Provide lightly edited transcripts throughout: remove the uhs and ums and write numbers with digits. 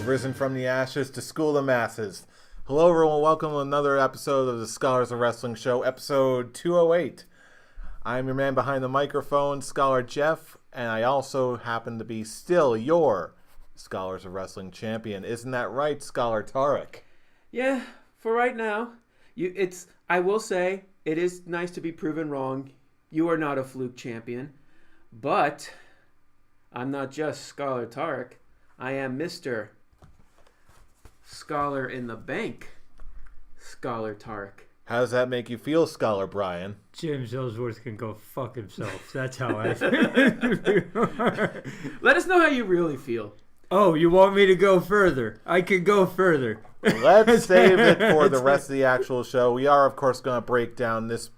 have risen from the ashes to school the masses. Hello everyone, welcome to another episode of the Scholars of Wrestling Show, episode 208. I'm your man behind the microphone, Scholar Jeff, and I also happen to be still your Scholars of Wrestling champion. Isn't that right, Scholar Tarek? Yeah, for right now. I will say, it is nice to be proven wrong. You are not a fluke champion, but I'm not just Scholar Tarek. I am Mr. Scholar in the Bank, Scholar Tarek. How does that make you feel, Scholar Bryan? James Ellsworth can go fuck himself. That's how I feel. Let us know how you really feel. Oh, you want me to go further? I can go further. Let's save it for the rest of the actual show. We are, of course, going to break down this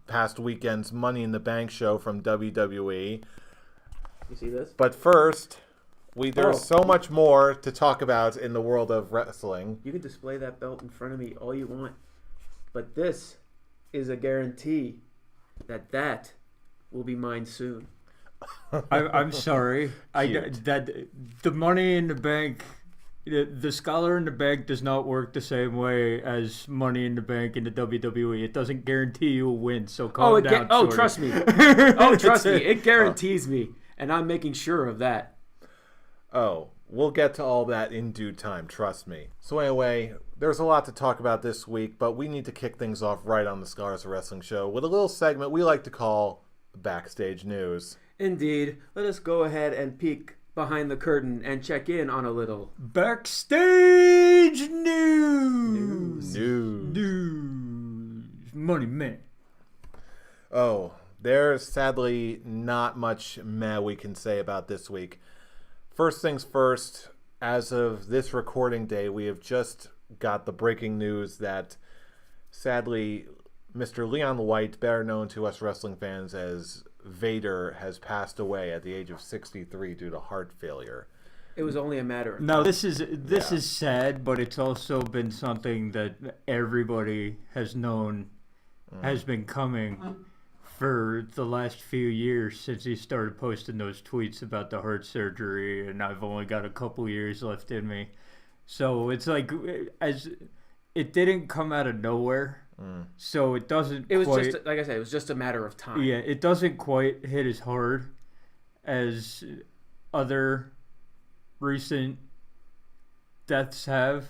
past weekend's Money in the Bank show from WWE. You see this? But first, there's so much more to talk about in the world of wrestling. You can display that belt in front of me all you want, but this is a guarantee that will be mine soon. I'm sorry. The Money in the Bank, the Scholar in the Bank does not work the same way as Money in the Bank in the WWE. It doesn't guarantee you a win, so calm down. Trust me. Trust me. It guarantees me, and I'm making sure of that. Oh, we'll get to all that in due time, trust me. So anyway, there's a lot to talk about this week, but we need to kick things off right on the Scholars of Wrestling show with a little segment we like to call Backstage News. Indeed. Let us go ahead and peek behind the curtain and check in on a little Backstage News. News. Money Man. Oh, there's sadly not much meh we can say about this week. First things first, as of this recording day, we have just got the breaking news that, sadly, Mr. Leon White, better known to us wrestling fans as Vader, has passed away at the age of 63 due to heart failure. It was only a matter of time. Now, this is sad, but it's also been something that everybody has known has been coming for the last few years since he started posting those tweets about the heart surgery, and I've only got a couple years left in me. So it's like, as it didn't come out of nowhere, so it doesn't. It was quite, just, like I said, it was just a matter of time. Yeah, it doesn't quite hit as hard as other recent deaths have,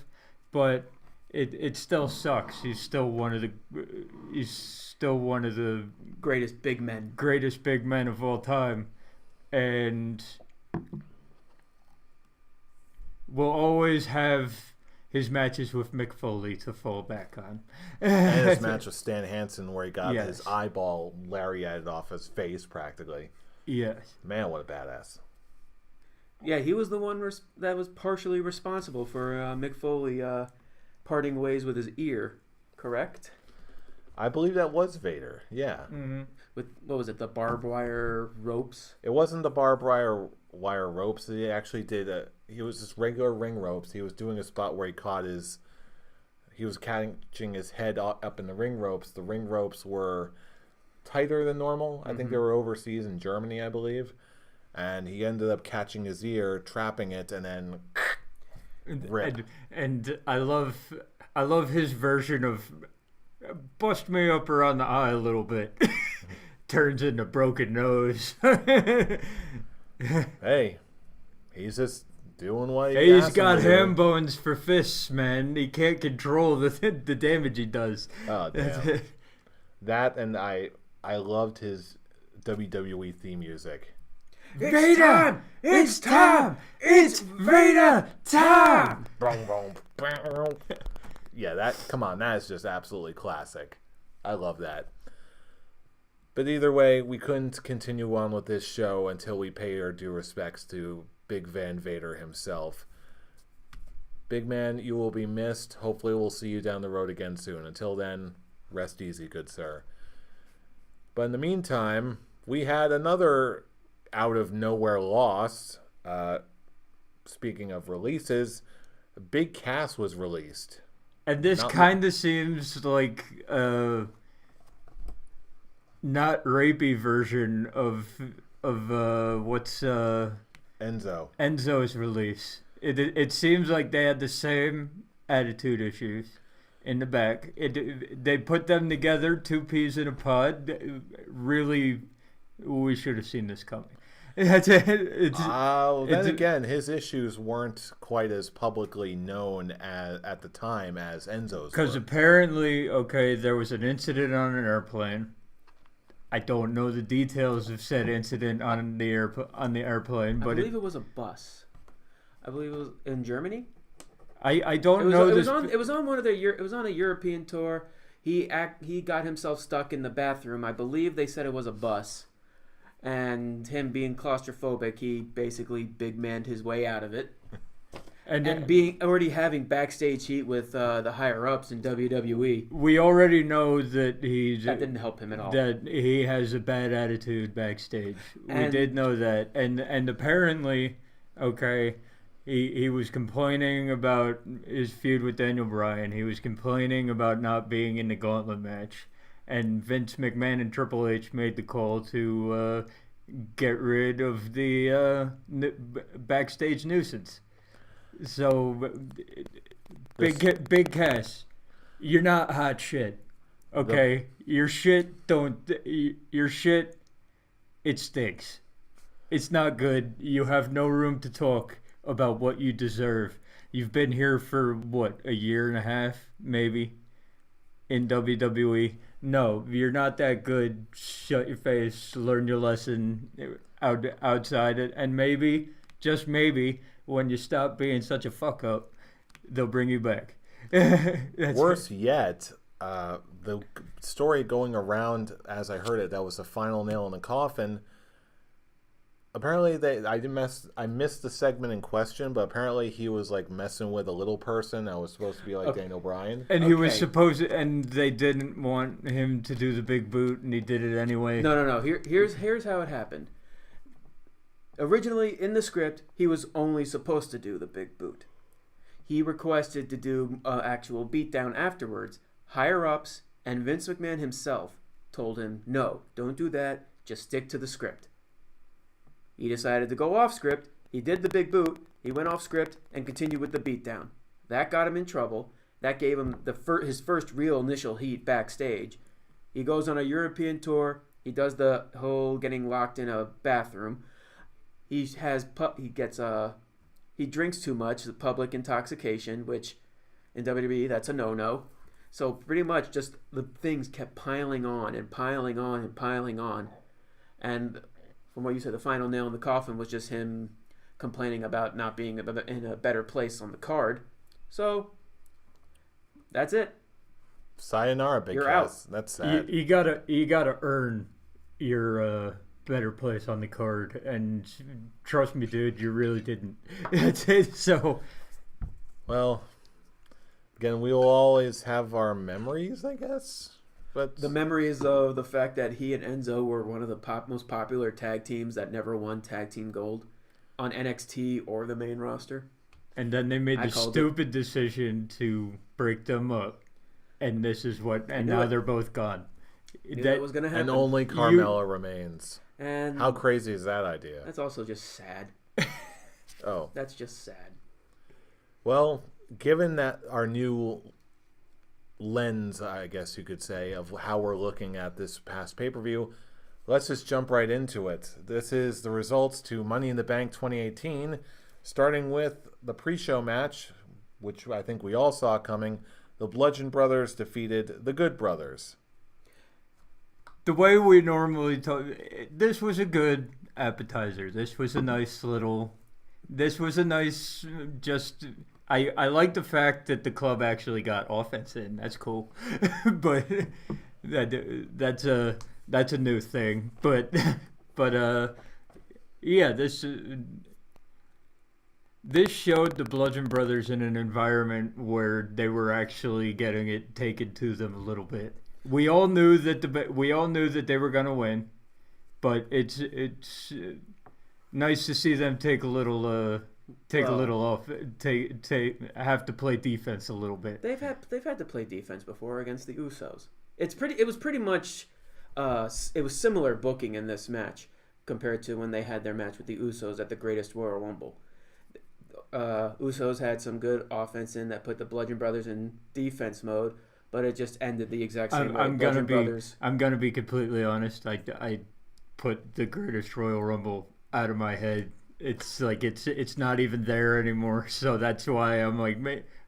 but it still sucks. He's still one of the greatest big men of all time, and will always have his matches with Mick Foley to fall back on. And his match with Stan Hansen where he got Yes. his eyeball lariated off his face practically. Yes. Man, what a badass. Yeah, he was the one that was partially responsible for Mick Foley parting ways with his ear, correct? I believe that was Vader, yeah. Mm-hmm. With, what was it, the barbed wire ropes? It wasn't the barbed wire ropes. He actually did he was just regular ring ropes. He was doing a spot where he was catching his head up in the ring ropes. The ring ropes were tighter than normal. I think they were overseas in Germany, I believe. And he ended up catching his ear, trapping it, and then rip. And I love his version of bust me up around the eye a little bit. Turns into broken nose. Hey, he's just doing what He's got ham bones for fists, man. He can't control the damage he does. Oh, damn. That, and I loved his WWE theme music. Vader! It's time! It's Vader time! Yeah, that is just absolutely classic. I love that. But either way, we couldn't continue on with this show until we pay our due respects to Big Van Vader himself. Big man, you will be missed. Hopefully we'll see you down the road again soon. Until then, rest easy, good sir. But in the meantime, we had another out of nowhere loss. Speaking of releases, Big Cass was released. And this kind of seems like not rapey version of what's Enzo's release. It seems like they had the same attitude issues in the back. They put them together, two peas in a pod. Really, we should have seen this coming. Then again, his issues weren't quite as publicly known at the time as Enzo's. Because apparently, there was an incident on an airplane. I don't know the details of said incident on the airplane, but I believe it was a bus. I believe it was in Germany. I don't know this. It was on one of their. It was on a European tour. He got himself stuck in the bathroom. I believe they said it was a bus, and him being claustrophobic, he basically big manned his way out of it. And being already having backstage heat with the higher ups in WWE, we already know that that didn't help him at all. That he has a bad attitude backstage. We did know that, and apparently, he was complaining about his feud with Daniel Bryan. He was complaining about not being in the gauntlet match, and Vince McMahon and Triple H made the call to get rid of the backstage nuisance. So, Big Cass, you're not hot shit. Okay, your shit it stinks. It's not good. You have no room to talk about what you deserve. You've been here for what, a year and a half, maybe, in WWE. No, you're not that good. Shut your face. Learn your lesson outside it, and maybe, just maybe, when you stop being such a fuck up, they'll bring you back. Worse yet, the story going around as I heard it, that was the final nail in the coffin. Apparently, I missed the segment in question, but apparently he was like messing with a little person that was supposed to be like Daniel Bryan. And he was and they didn't want him to do the big boot, and he did it anyway. No. Here's how it happened. Originally, in the script, he was only supposed to do the big boot. He requested to do an actual beatdown afterwards. Higher-ups and Vince McMahon himself told him, no, don't do that, just stick to the script. He decided to go off script. He did the big boot. He went off script and continued with the beatdown. That got him in trouble. That gave him his first real initial heat backstage. He goes on a European tour. He does the whole getting locked in a bathroom. He drinks too much, the public intoxication, which in WWE that's a no-no. So pretty much just the things kept piling on and piling on and piling on. And from what you said, the final nail in the coffin was just him complaining about not being in a better place on the card. So that's it. Sayonara, Big Cass. That's sad. You gotta earn your better place on the card, and trust me, dude, you really didn't. So, well, again, we will always have our memories, I guess. But the memories of the fact that he and Enzo were one of the most popular tag teams that never won tag team gold on NXT or the main roster. And then they made the stupid decision to break them up, and this is what. And now they're both gone. That was going to happen. And only Carmella remains. And how crazy is that idea? That's also just sad. Oh. That's just sad. Well, given that our new lens, I guess you could say, of how we're looking at this past pay-per-view, let's just jump right into it. This is the results to Money in the Bank 2018, starting with the pre-show match, which I think we all saw coming. The Bludgeon Brothers defeated the Good Brothers. The way we normally talk, this was a good appetizer. This was a nice, just, I like the fact that the club actually got offense in. That's cool. But that's a new thing. But yeah, this showed the Bludgeon Brothers in an environment where they were actually getting it taken to them a little bit. We all knew that they were going to win, but it's nice to see them take a little off, have to play defense a little bit. They've had to play defense before against the Usos. It was pretty much it was similar booking in this match compared to when they had their match with the Usos at the Greatest Royal Rumble. Usos had some good offense in that put the Bludgeon Brothers in defense mode, but it just ended the exact same way. I'm gonna be completely honest. I put the Greatest Royal Rumble out of my head. It's like it's not even there anymore. So that's why I'm like,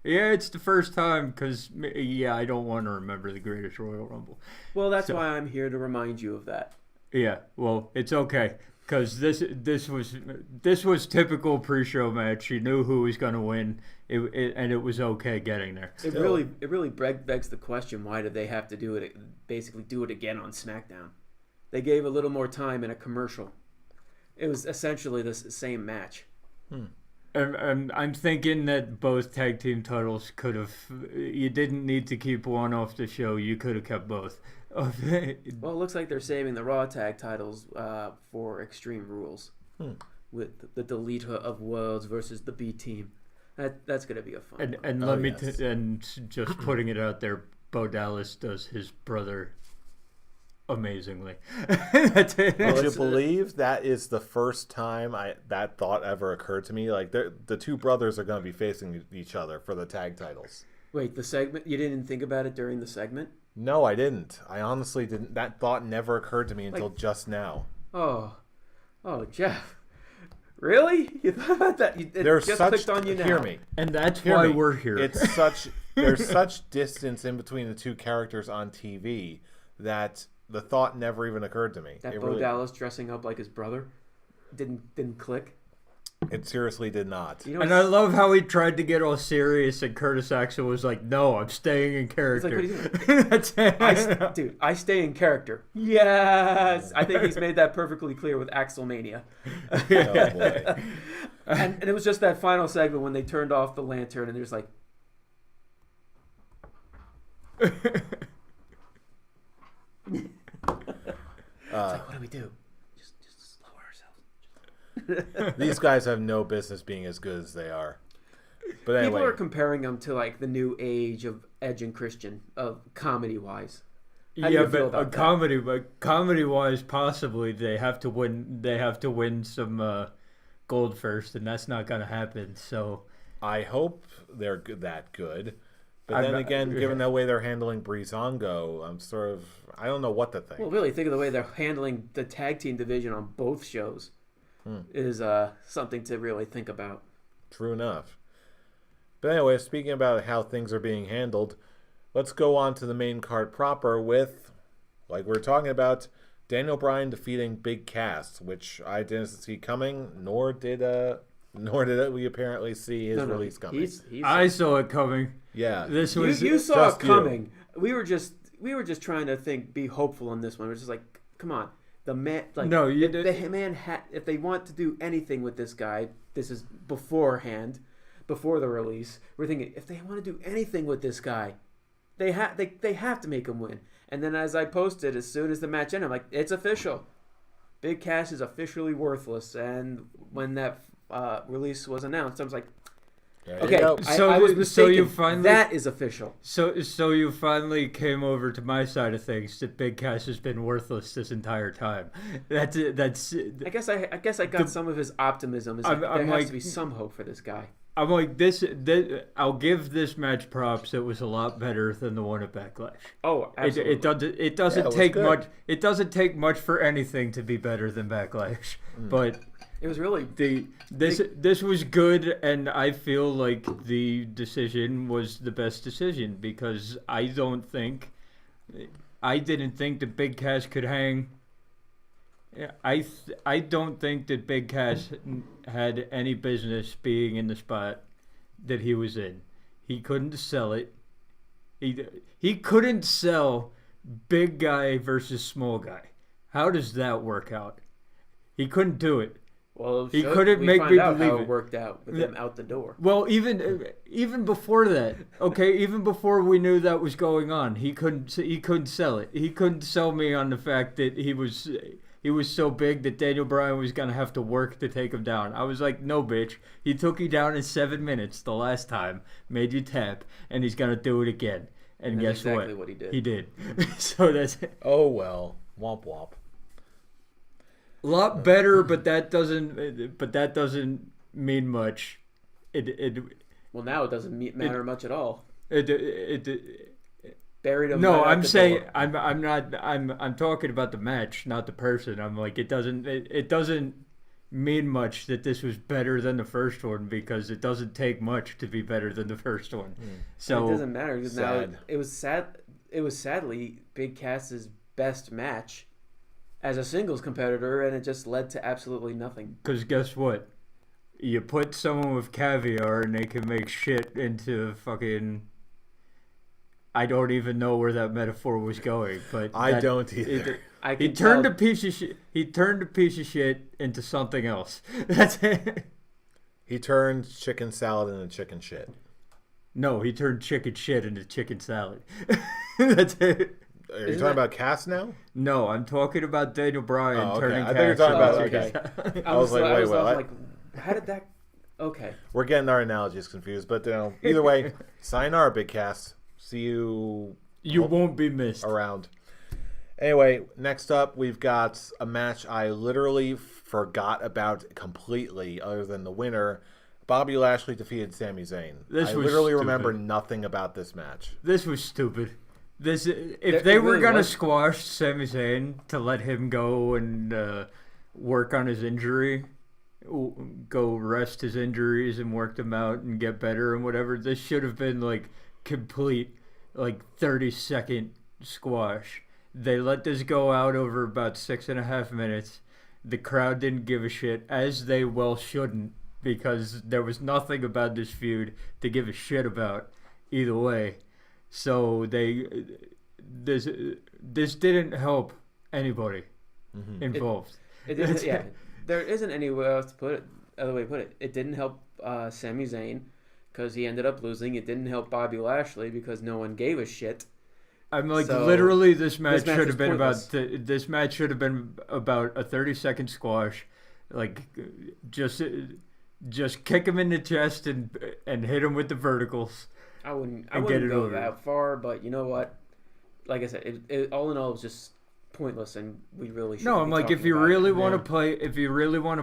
yeah, it's the first time because I don't want to remember the Greatest Royal Rumble. Well, that's why I'm here to remind you of that. Yeah, well, it's okay because this was typical pre-show match. You knew who was going to win, and it was okay getting there. It really begs the question: why did they have to do it? Basically, do it again on SmackDown? They gave a little more time in a commercial. It was essentially the same match. And I'm thinking that both tag team titles could have. You didn't need to keep one off the show. You could have kept both. Well, it looks like they're saving the Raw tag titles for Extreme Rules with the Delete of Worlds versus the B Team. That's gonna be a fun. And just putting it out there, Bo Dallas does his brother amazingly. Would you believe that is the first time that thought ever occurred to me? Like the two brothers are going to be facing each other for the tag titles. Wait, the segment? You didn't think about it during the segment? No, I didn't. I honestly didn't. That thought never occurred to me until just now. Oh, Jeff. Really? You thought about that? It just clicked on you now. Hear me. And that's why we're here. There's such distance in between the two characters on TV that the thought never even occurred to me. That Bo Dallas dressing up like his brother didn't click. It seriously did not. And I love how he tried to get all serious, and Curtis Axel was like, "No, I'm staying in character." It's like, dude, I stay in character. Yes, I think he's made that perfectly clear with Axelmania. Oh boy! And it was just that final segment when they turned off the lantern, and there's like. It's like, what do we do? Just slow ourselves. These guys have no business being as good as they are. But anyway, people are comparing them to like the new age of Edge and Christian, of comedy wise. But comedy wise, possibly they have to win. They have to win some gold first, and that's not going to happen. So I hope they're that good. But then again, given the way they're handling Breezango, I don't know what to think. Well, really, think of the way they're handling the tag team division on both shows is something to really think about. True enough. But anyway, speaking about how things are being handled, let's go on to the main card proper with, like we were talking about, Daniel Bryan defeating Big Cass, which I didn't see coming, nor did we apparently see his release coming. I saw it coming. Yeah, this was you saw it coming. We were just trying to be hopeful on this one. We're just like, come on, the man. Like, no, if they want to do anything with this guy, this is before the release. We're thinking if they want to do anything with this guy, they have to make him win. And then as I posted, as soon as the match ended, I'm like, it's official. Big Cass is officially worthless. And when that release was announced, I was like, okay, I was mistaken. That is official. So you finally came over to my side of things that Big Cass has been worthless this entire time. That's I guess I got some of his optimism. There has to be some hope for this guy. I'm like this. I'll give this match props. It was a lot better than the one at Backlash. Oh, absolutely. It doesn't take much. It doesn't take much for anything to be better than Backlash. But it was really this was good, and I feel like the decision was the best decision because I didn't think that Big Cass could hang. I don't think that Big Cass had any business being in the spot that he was in. He couldn't sell it. He couldn't sell big guy versus small guy. How does that work out? He couldn't do it. Well, he couldn't make me believe how it worked out with him out the door. Well, even before that, okay, even before we knew that was going on, he couldn't sell it. He couldn't sell me on the fact that he was so big that Daniel Bryan was going to have to work to take him down. I was like, no, bitch. He took you down in 7 minutes the last time, made you tap, and he's going to do it again. And guess exactly what he did. He did. So that's it. Oh, well. Womp womp. A lot better, but that doesn't mean much Well, now it doesn't matter much at all. It Buried him. No, right out I'm the saying door. I'm talking about the match, not the person. I'm like it doesn't mean much that this was better than the first one because it doesn't take much to be better than the first one. So it doesn't matter because now sad. it was sad. It was sadly Big Cass's best match as a singles competitor, and it just led to absolutely nothing. because guess what? You put someone with caviar and they can make shit into fucking. I don't even know where that metaphor was going, but I don't either. I He can turned tell- a piece of shit. He turned a piece of shit into something else. That's it. He turned chicken salad into chicken shit. No, he turned chicken shit into chicken salad. That's it. Are you Isn't talking that- about Cass now? No, I'm talking about Daniel Bryan Oh, okay. turning. I thought you were Cass talking about- into okay. chicken salad. I was like, wait, what? like, how did that? Okay. We're getting our analogies confused, but either way, sayonara, Big Cass. See you You won't be missed. around. Anyway, next up, we've got a match I literally forgot about completely, other than the winner. Bobby Lashley defeated Sami Zayn. This I was literally stupid. remember nothing about this match. This was stupid. If It they were really gonna was. squash Sami Zayn to let him go and work on his injury, go rest his injuries and work them out and get better and whatever, this should have been like complete, like 30-second squash. They let this go out over about 6.5 minutes. The crowd didn't give a shit, as they well shouldn't, because there was nothing about this feud to give a shit about either way. So this didn't help anybody involved. It didn't, yeah, there isn't anywhere else to put it. Other way to put it, it didn't help Sami Zayn because he ended up losing. It didn't help Bobby Lashley because no one gave a shit. I'm like, So, literally, this match match should was have been pointless. this match should have been about a 30-second squash, like just kick him in the chest and hit him with the verticals. I wouldn't And get it go over. that far, but you know what? Like I said, it all in all, it was just pointless, and we really should. No, I'm like, if you really want to Yeah.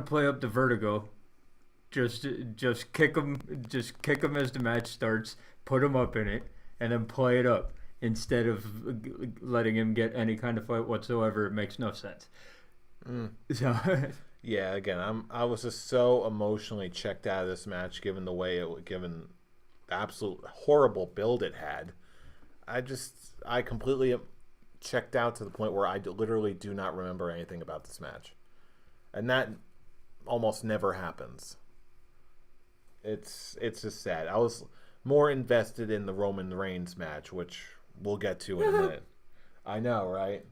play, up the vertigo, just kick him as the match starts, put him up in it, and then play it up instead of letting him get any kind of fight whatsoever. It makes no sense. So Yeah, again, I was just so emotionally checked out of this match, given the absolute horrible build it had. I completely checked out to the point where I literally do not remember anything about this match, and that almost never happens. It's just sad. I was more invested in the Roman Reigns match, which we'll get to in a minute. I know, right?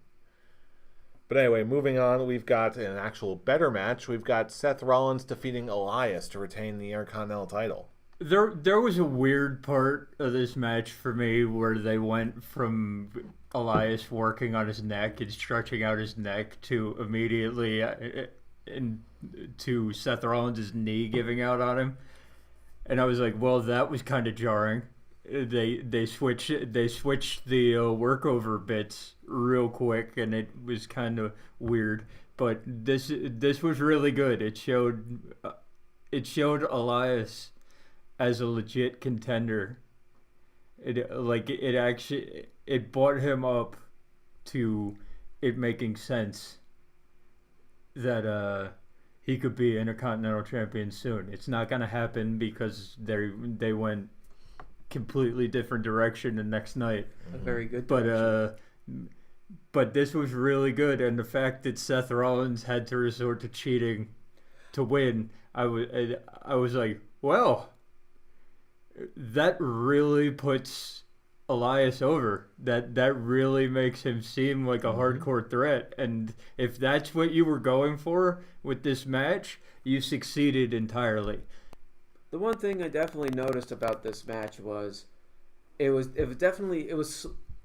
But anyway, moving on, we've got an actual better match. We've got Seth Rollins defeating Elias to retain the Intercontinental title. there was a weird part of this match for me where they went from Elias working on his neck and stretching out his neck to immediately to Seth Rollins' knee giving out on him, and I was like, well, that was kind of jarring. They switched the workover bits real quick, and it was kind of weird. But this was really good. It showed Elias as a legit contender. It brought him up to it making sense that he could be Intercontinental Champion soon. It's not gonna happen because they went completely different direction the next night. A very good. But this was really good, and the fact that Seth Rollins had to resort to cheating to win, I was like, well, that really puts Elias over. That really makes him seem like a hardcore threat, and if that's what you were going for with this match, you succeeded entirely. The one thing I definitely noticed about this match was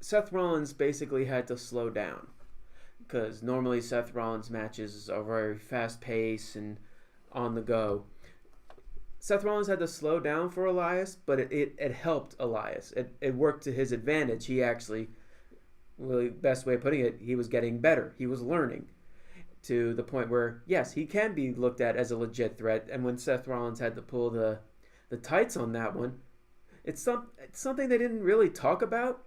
Seth Rollins basically had to slow down, because normally Seth Rollins matches are very fast paced and on the go. Seth Rollins had to slow down for Elias, but it helped Elias. It worked to his advantage. He actually, really best way of putting it, he was getting better. He was learning to the point where, yes, he can be looked at as a legit threat. And when Seth Rollins had to pull the the tights on that one. It's something they didn't really talk about.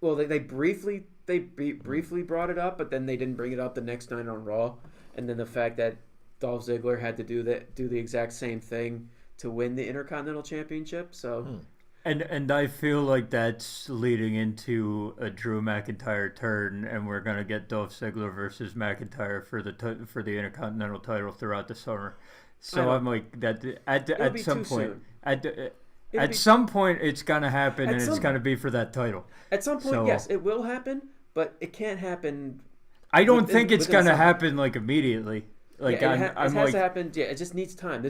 Well, they briefly brought it up, but then they didn't bring it up the next night on Raw. And then the fact that Dolph Ziggler had to do the exact same thing to win the Intercontinental Championship. So, and I feel like that's leading into a Drew McIntyre turn, and we're gonna get Dolph Ziggler versus McIntyre for the Intercontinental title throughout the summer. So I'm like that at some point. At some point, it's gonna happen, and it's gonna be for that title. At some point, yes, it will happen, but it can't happen. I don't think it's gonna happen like immediately. Like it has to happen. Yeah, it just needs time.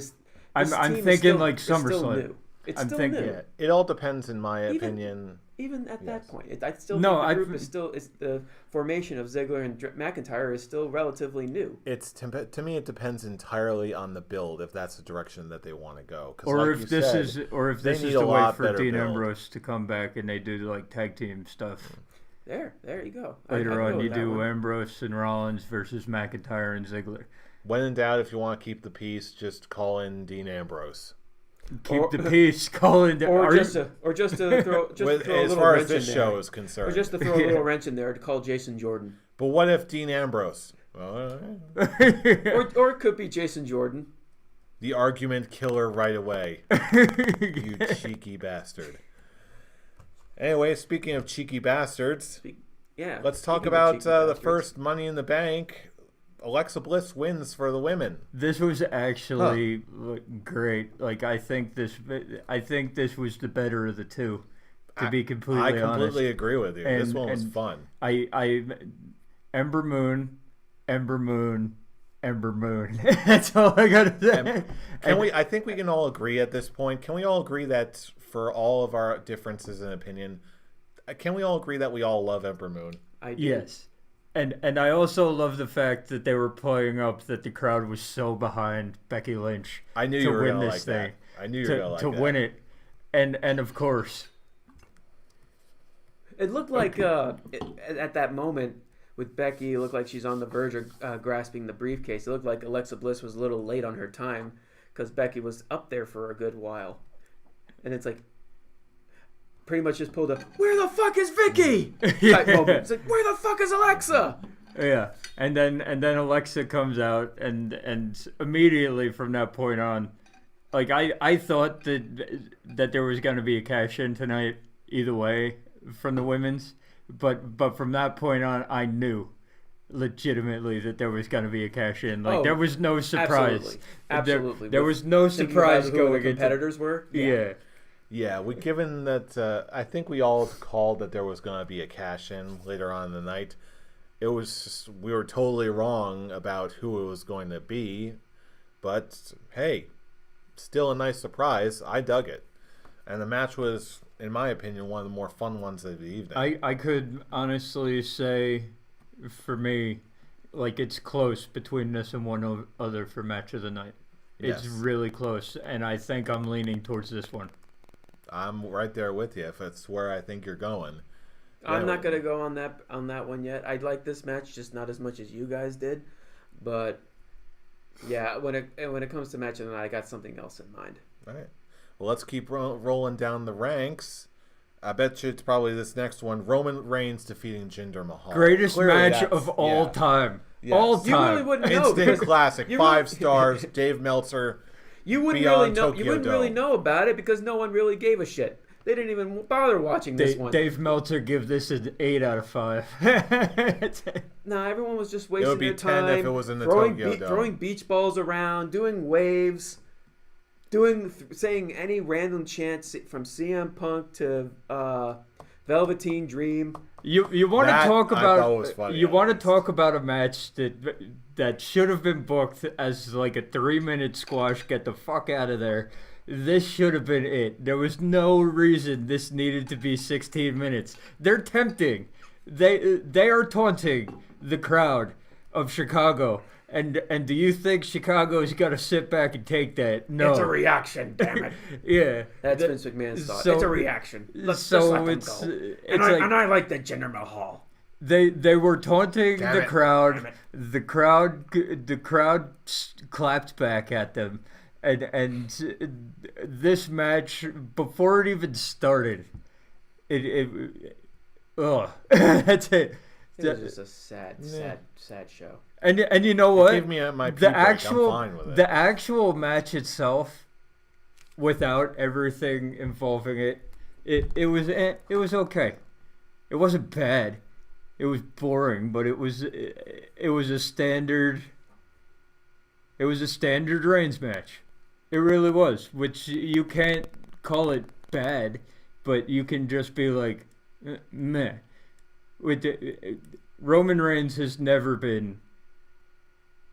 I'm thinking like SummerSlam. It's still new. Yeah, it all depends, in my opinion. Even at that point, I still think the group is the formation of Ziggler and McIntyre is still relatively new. To me, it depends entirely on the build, if that's the direction that they want to go. Or if this is the way for Dean Ambrose to come back and they do like tag team stuff. There you go. Later on, you do Ambrose and Rollins versus McIntyre and Ziggler. When in doubt, if you want to keep the peace, just call in Dean Ambrose. Keep the peace. Call in. Just to throw a little wrench in there. As far as this show is concerned, or just to throw a little wrench in there to call Jason Jordan. But what if Dean Ambrose? Or it could be Jason Jordan. The argument killer right away. You cheeky bastard. Anyway, speaking of cheeky bastards, let's talk about the first Money in the Bank. Alexa Bliss wins for the women. This was actually great. Like I think this was the better of the two. To be completely honest, I completely agree with you. This one was fun. Ember Moon. That's all I gotta say. I think we can all agree at this point. Can we all agree that for all of our differences in opinion, can we all agree that we all love Ember Moon? I do. Yes. And I also love the fact that they were playing up that the crowd was so behind Becky Lynch I knew to you were win gonna this like thing. That. I knew you were gonna like to that. win it, and of course, it looked like at that moment with Becky, it looked like she's on the verge of grasping the briefcase. It looked like Alexa Bliss was a little late on her time because Becky was up there for a good while, and it's like. Pretty much just pulled up, where the fuck is Vicky? Type moment. It's like, where the fuck is Alexa? Yeah, and then Alexa comes out, and immediately from that point on, like I thought that there was going to be a cash in tonight either way from the women's, but from that point on, I knew legitimately that there was going to be a cash in. Like there was no surprise. Absolutely. There was no surprise going into competitors were. Yeah. Yeah, given that I think we all called that there was going to be a cash-in later on in the night. It was just, we were totally wrong about who it was going to be. But, hey, still a nice surprise. I dug it. And the match was, in my opinion, one of the more fun ones of the evening. I could honestly say, for me, like it's close between this and one other for match of the night. It's really close, and I think I'm leaning towards this one. I'm right there with you if it's where I think you're going. I'm not gonna go on that one yet. I like this match, just not as much as you guys did. But yeah, when it comes to match of the night, I got something else in mind. All right. Well, let's keep rolling down the ranks. I bet you it's probably this next one: Roman Reigns defeating Jinder Mahal. Greatest Clearly match of all time. Yes. All time. You really wouldn't know. Instant classic. 5 stars. Dave Meltzer. You wouldn't really know. You wouldn't really know about it because no one really gave a shit. They didn't even bother watching this one. Dave Meltzer give this an 8 out of 5. No, everyone was just wasting their time. It would be 10 if it was in the Tokyo Dome. Throwing beach balls around, doing waves, saying any random chants from CM Punk to Velveteen Dream. You want to talk about talk about a match that should have been booked as like a 3-minute squash. Get the fuck out of there. This should have been it. There was no reason this needed to be 16 minutes. They're tempting. They are taunting the crowd of Chicago. And do you think Chicago's got to sit back and take that? No. It's a reaction, damn it. Yeah. That's Vince McMahon's thought. It's a reaction. Let's let them go. And I like the Jinder Mahal. They were taunting the crowd. The crowd clapped back at them. and this match, before it even started, that's it. It was just a sad show. And you know what? Give me my pee break. I'm fine with it. The actual match itself, without everything involving it was okay. It wasn't bad. It was boring, but it was a standard. It was a standard Reigns match. It really was, which you can't call it bad, but you can just be like, meh. Roman Reigns has never been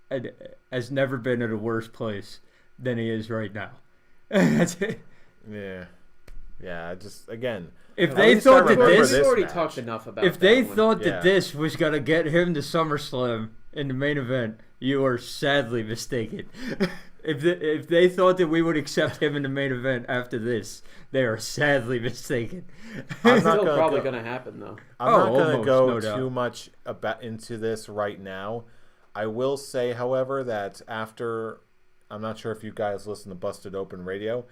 at a worse place than he is right now. That's it. Yeah. Just again, if they thought that we've already talked enough about. If they thought that this was gonna get him to SummerSlam in the main event, you are sadly mistaken. If they thought that we would accept him in the main event after this, they are sadly mistaken. It's still probably going to happen, though. I'm not going to go too much into this right now. I will say, however, that after, I'm not sure if you guys listen to Busted Open Radio,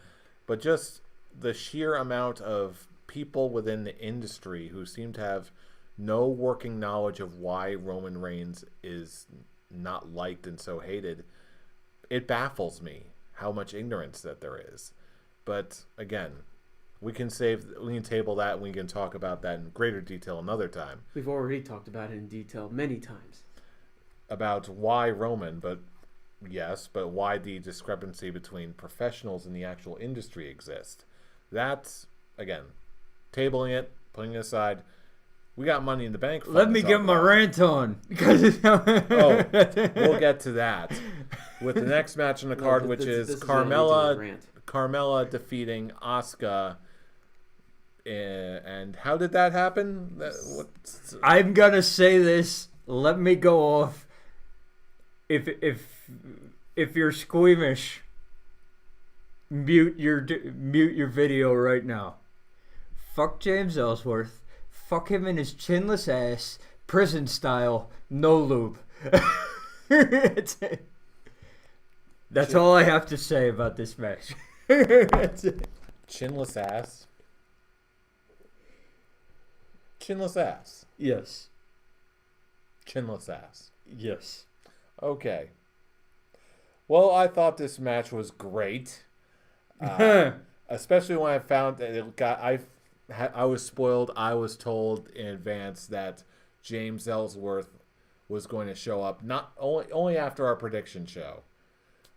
but just the sheer amount of people within the industry who seem to have no working knowledge of why Roman Reigns is not liked and so hated, it baffles me how much ignorance that there is. But again, we can table that and we can talk about that in greater detail another time. We've already talked about it in detail many times. About why Roman, but why the discrepancy between professionals and the actual industry exists. That's, again, tabling it, putting it aside. We got Money in the Bank. Let me get my rant on. We'll get to that with the next match on the card, which is Carmella defeating Asuka. And how did that happen? I'm gonna say this. Let me go off. If you're squeamish, mute your video right now. Fuck James Ellsworth. Fuck him in his chinless ass, prison style, no lube. That's it. That's all I have to say about this match. That's it. Chinless ass. Chinless ass. Yes. Chinless ass. Yes. Okay. Well, I thought this match was great. Especially when I found that I was spoiled. I was told in advance that James Ellsworth was going to show up not only after our prediction show.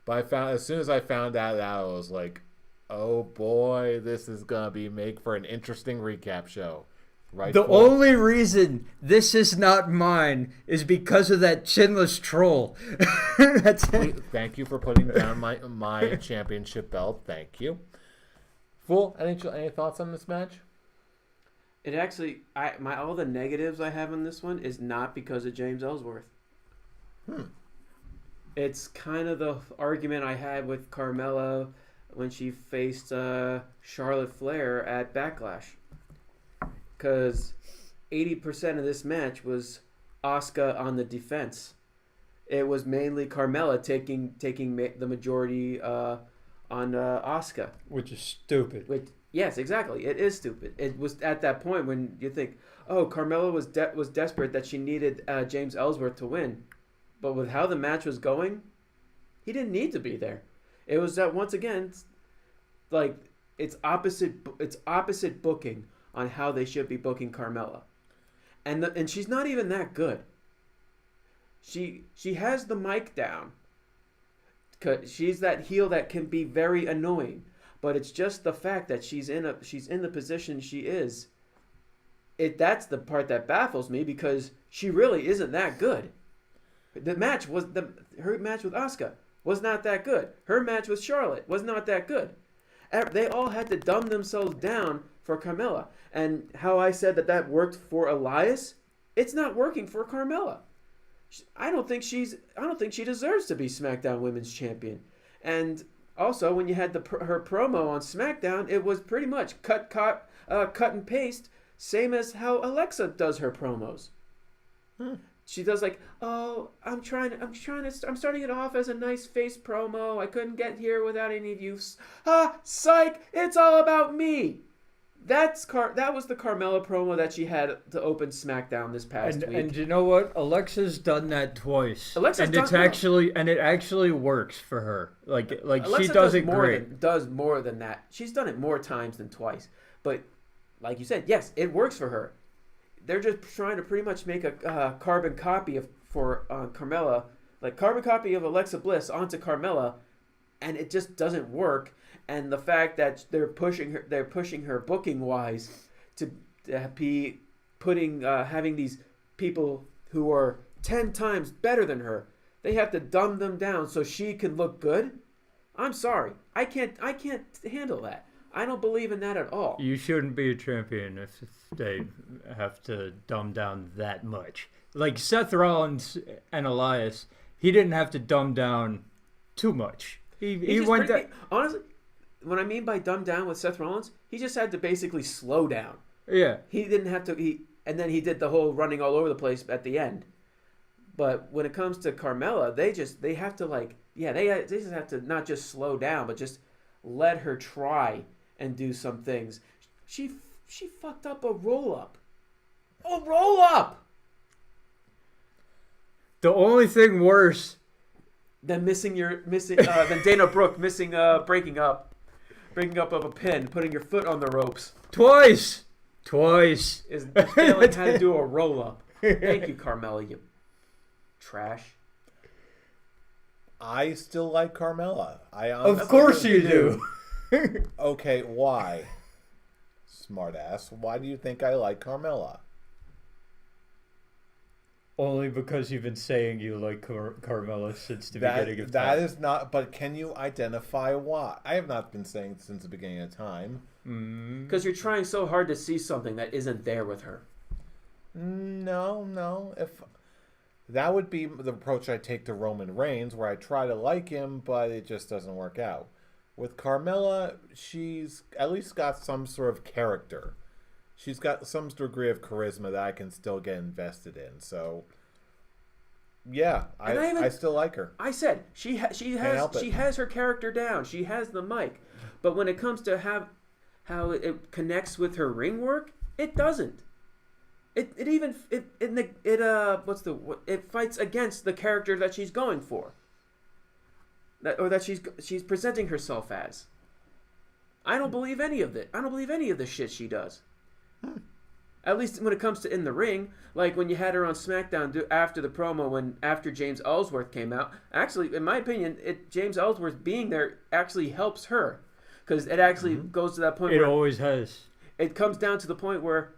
But as soon as I found out that, I was like, oh boy, this is going to make for an interesting recap show. Right. The only reason this is not mine is because of that chinless troll. That's it. Thank you for putting down my championship belt. Thank you. Fool, any thoughts on this match? It actually, all the negatives I have on this one is not because of James Ellsworth. It's kind of the argument I had with Carmella when she faced Charlotte Flair at Backlash. Because 80% of this match was Asuka on the defense. It was mainly Carmella taking the majority on Asuka. Which is stupid. Yes, exactly. It is stupid. It was at that point when you think, oh, Carmella was desperate that she needed James Ellsworth to win. But with how the match was going, he didn't need to be there. It was that, once again, like it's opposite booking on how they should be booking Carmella. And she's not even that good. She has the mic down. 'Cause she's that heel that can be very annoying. But it's just the fact that she's in the position she is. That's the part that baffles me, because she really isn't that good. Her match with Asuka was not that good. Her match with Charlotte was not that good. They all had to dumb themselves down for Carmella. And how I said that worked for Elias, it's not working for Carmella. I don't think she deserves to be SmackDown Women's Champion. And also, when you had her promo on SmackDown, it was pretty much cut and paste, same as how Alexa does her promos. she does like, oh, I'm starting it off as a nice face promo. I couldn't get here without any of you. Psych! It's all about me. That was the Carmella promo that she had to open SmackDown this past week. And you know what? Alexa's done that twice. And it actually works for her. Like Alexa she does it great. Does more than that. She's done it more times than twice. But like you said, yes, it works for her. They're just trying to pretty much make a carbon copy for Carmella, like carbon copy of Alexa Bliss onto Carmella, and it just doesn't work. And the fact that they're pushing her booking wise to be having these people who are 10 times better than her, they have to dumb them down so she can look good. I'm sorry, I can't handle that. I don't believe in that at all. You shouldn't be a champion if they have to dumb down that much. Like Seth Rollins and Elias, he didn't have to dumb down too much. He went down. Honestly, what I mean by dumb down with Seth Rollins, he just had to basically slow down. Yeah. He didn't have to. And then he did the whole running all over the place at the end. But when it comes to Carmella, they just have to not just slow down, but just let her try and do some things. She fucked up a roll-up. A roll-up! The only thing worse than than Dana Brooke breaking up of a pin, putting your foot on the ropes. Twice. Is failing how to do a roll-up. Thank you, Carmella, you trash. I still like Carmella. Of course you do. Okay, why? Smartass. Why do you think I like Carmella? Only because you've been saying you like Carmella since the beginning of time. That is not... But can you identify why? I have not been saying since the beginning of time. Because you're trying so hard to see something that isn't there with her. No. If that would be the approach I take to Roman Reigns, where I try to like him, but it just doesn't work out. With Carmella, she's at least got some sort of character. She's got some degree of charisma that I can still get invested in. So, yeah, I still like her. I said she has her character down. She has the mic, but when it comes to how it connects with her ring work, it doesn't. It fights against the character that she's going for. That she's presenting herself as. I don't believe any of it. I don't believe any of the shit she does. At least when it comes to in the ring, like when you had her on SmackDown after the promo, after James Ellsworth came out. Actually, in my opinion, James Ellsworth being there actually helps her, because it actually goes to that point. It always has. It comes down to the point where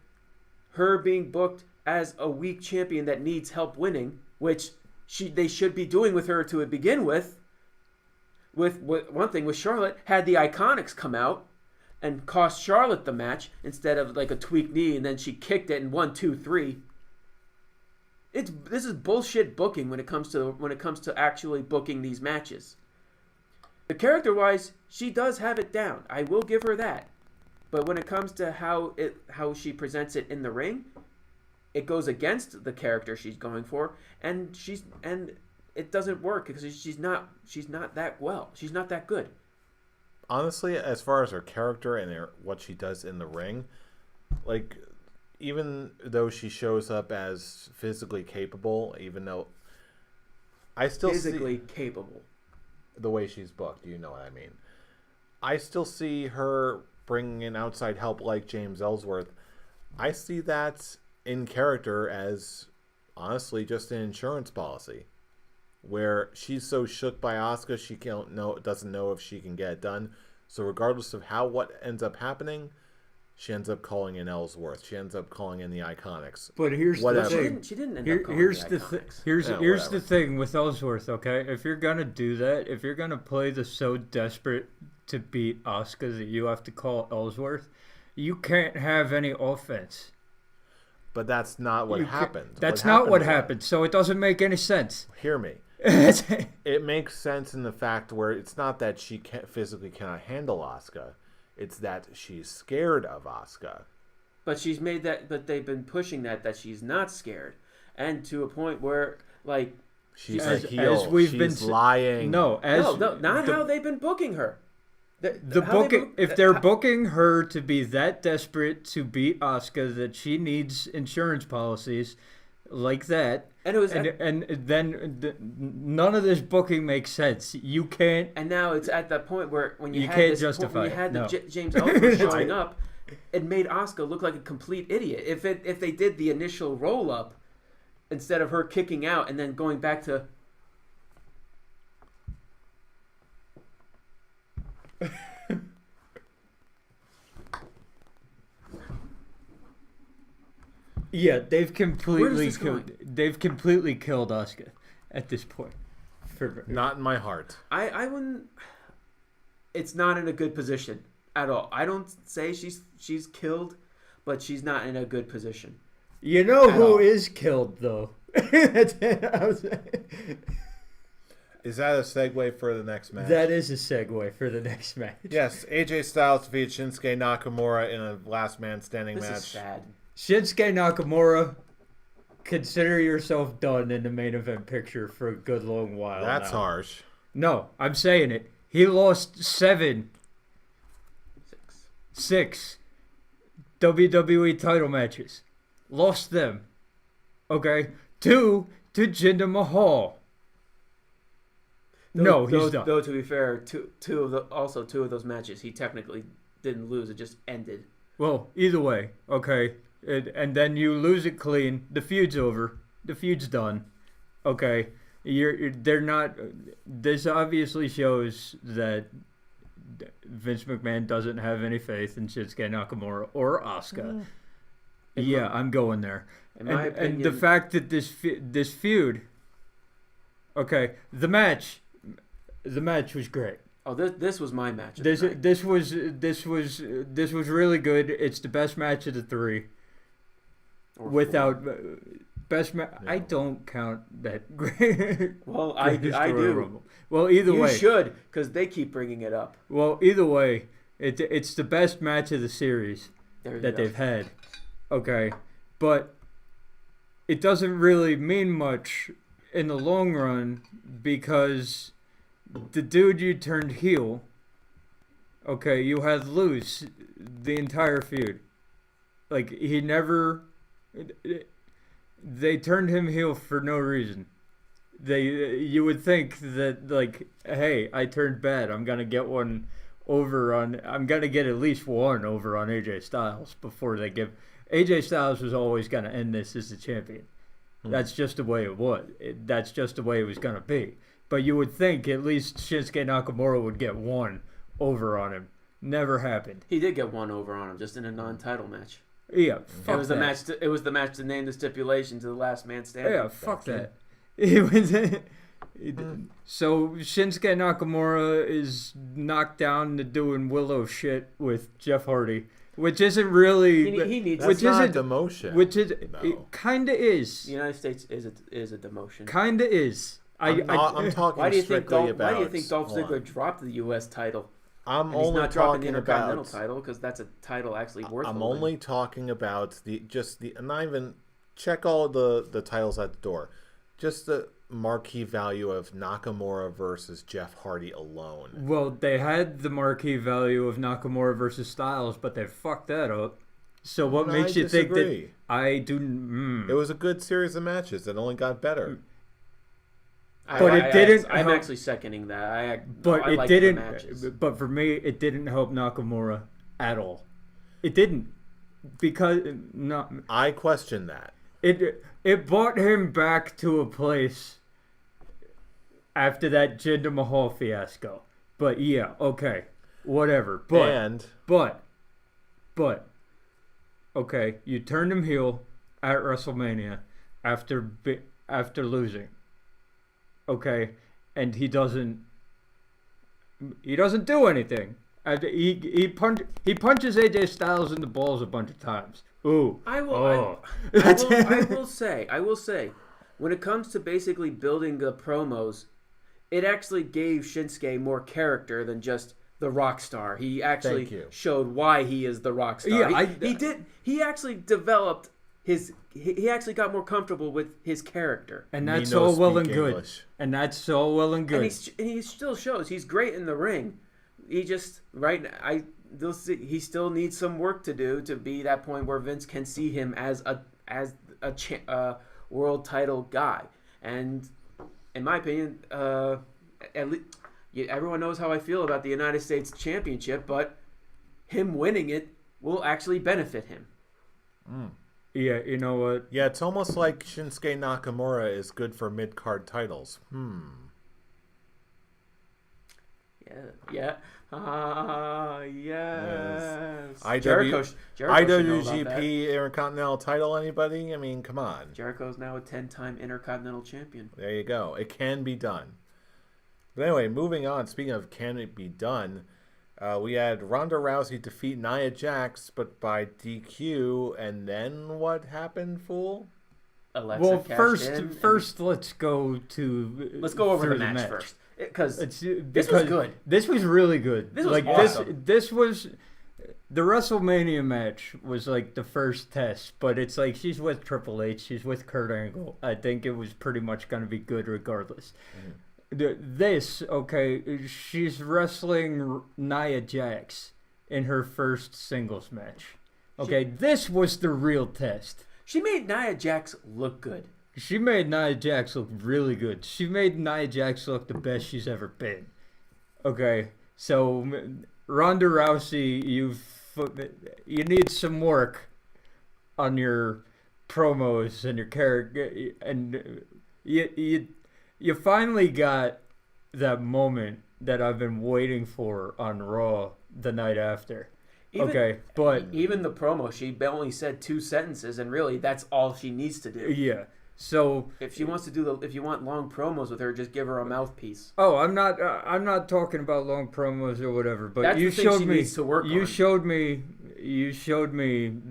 her being booked as a weak champion that needs help winning, which they should be doing with her to begin with. With one thing with Charlotte, had the Iconics come out and cost Charlotte the match instead of like a tweaked knee, and then she kicked it in 1, 2, 3. This is bullshit booking when it comes to actually booking these matches. The character wise, she does have it down. I will give her that. But when it comes to how she presents it in the ring, it goes against the character she's going for, and it doesn't work because she's not that well. She's not that good. Honestly, as far as her character and what she does in the ring, like, even though she shows up as physically capable, even though I still physically capable, the way she's booked, you know what I mean. I still see her bringing in outside help like James Ellsworth. I see that in character as honestly just an insurance policy, where she's so shook by Asuka she doesn't know if she can get it done. So regardless of what ends up happening, she ends up calling in Ellsworth. She ends up calling in the Iconics. But here's the thing. She didn't end up calling the Iconics. Here's the thing with Ellsworth, okay? If you're going to do that, if you're going to play the so desperate to beat Asuka that you have to call Ellsworth, you can't have any offense. But that's not what happened. That's not what happened, so it doesn't make any sense. Hear me. It makes sense in the fact where it's not that she physically cannot handle Asuka. It's that she's scared of Asuka. But she's made that. But they've been pushing that she's not scared, and to a point where like She's As- a heel. as we've She's been lying. No, not how they've been booking her. The How they booking, book- if they're booking her to be that desperate to beat Asuka that she needs insurance policies like that, and it was and then none of this booking makes sense. You can't. and now it's at that point where when you, You had can't this justify point, when you it, had no. the James Ellsworth showing up, it made Asuka look like a complete idiot. If they did the initial roll up instead of her kicking out and then going back to Yeah, they've completely this killed. going? They've completely killed Asuka at this point. Not in my heart. I wouldn't. It's not in a good position at all. I don't say she's killed, but she's not in a good position. You know At who all. is killed though? That's it. Is that a segue for the next match? That is a segue for the next match. Yes, AJ Styles defeated Shinsuke Nakamura in a last man standing This match. is sad. Shinsuke Nakamura, consider yourself done in the main event picture for a good long while. That's now. harsh. No, I'm saying it. He lost 6 WWE title matches. Lost them. Okay? 2 to Jinder Mahal. No, he's done. Though to be fair, two of those matches he technically didn't lose. It just ended. Well, either way, okay. And then you lose it clean. The feud's over. The feud's done. Okay. They're not. This obviously shows that Vince McMahon doesn't have any faith in Shinsuke Nakamura or Asuka. Yeah, I'm going there. In my opinion, And the fact that this feud. Okay, the match was great. oh, this was my match. Of This the night. this was really good. It's the best match of the 3. Or Without four. best match, I don't count that great. Well, I do. Rumble. Well, either You way. should, because they keep bringing it up. Well, either way, it's the best match of the series There you that go. they've had. Okay, but it doesn't really mean much in the long run because the dude you turned heel. Okay, you had lose the entire feud. Like he never. They turned him heel for no reason. You would think that like, hey, I turned bad. I'm gonna get one over on. I'm gonna get at least one over on AJ Styles before they give. AJ Styles was always gonna end this as the champion. That's just the way it was. That's just the way it was gonna be. But you would think at least Shinsuke Nakamura would get one over on him. Never happened. He did get one over on him, just in a non-title match. Yeah, fuck It was the that. match. It was the match to name the stipulation to the last man standing. Yeah, fuck that. It was. So Shinsuke Nakamura is knocked down to doing Willow shit with Jeff Hardy, which isn't really. He needs. That's Which not isn't- demotion. Which is No. it kinda is. The United States is a demotion. Kinda is. I'm talking Why do you think strictly about. Why do you think Dolph hold Ziggler on. dropped the U.S. title? I'm And he's only not dropping the talking Intercontinental about. title because that's a title actually worth. I'm holding. only talking about not even check all the titles at the door. Just the marquee value of Nakamura versus Jeff Hardy alone. Well, they had the marquee value of Nakamura versus Styles, but they fucked that up. So what No, makes I you think that disagree. I do? It was a good series of matches that only got better. But it didn't I'm help- actually seconding that. But I it like the didn't. matches. But for me, it didn't help Nakamura at all. It didn't because not I question that. it brought him back to a place after that Jinder Mahal fiasco. But yeah, okay, whatever. But okay, you turned him heel at WrestleMania after losing. Okay, and he doesn't do anything. He punches AJ Styles in the balls a bunch of times. Ooh. I will. Oh. I will say, when it comes to basically building the promos, it actually gave Shinsuke more character than just the rock star. He actually Thank you. showed why he is the rock star. Yeah, He actually developed he actually got more comfortable with his character. And that's all well and good. English. And that's all well and good. And he still shows he's great in the ring. He just he still needs some work to do to be that point where Vince can see him as a world title guy. And in my opinion, everyone knows how I feel about the United States Championship, but him winning it will actually benefit him. Yeah, you know what? Yeah, it's almost like Shinsuke Nakamura is good for mid-card titles. Yeah. Yes. IWGP Intercontinental title, anybody? I mean, come on. Jericho's now a 10-time Intercontinental Champion. There you go. It can be done. But anyway, moving on. Speaking of can it be done, we had Ronda Rousey defeat Nia Jax, but by DQ. And then what happened, fool? Alexa first let's go over the match first. Because this was good. This was really good. This was awesome. This was the WrestleMania match was like the first test, but it's like she's with Triple H, she's with Kurt Angle. I think it was pretty much going to be good regardless. She's wrestling Nia Jax in her first singles match. Okay, this was the real test. She made Nia Jax look good. She made Nia Jax look really good. She made Nia Jax look the best she's ever been. Okay, so Ronda Rousey, you need some work on your promos and your character, and you finally got that moment that I've been waiting for on Raw the night after. But even the promo, she only said 2 sentences, and really that's all she needs to do. Yeah. So if she wants to if you want long promos with her, just give her a mouthpiece. Oh, I'm not talking about long promos or whatever. But that's you the thing showed she me. Needs to work you on. showed me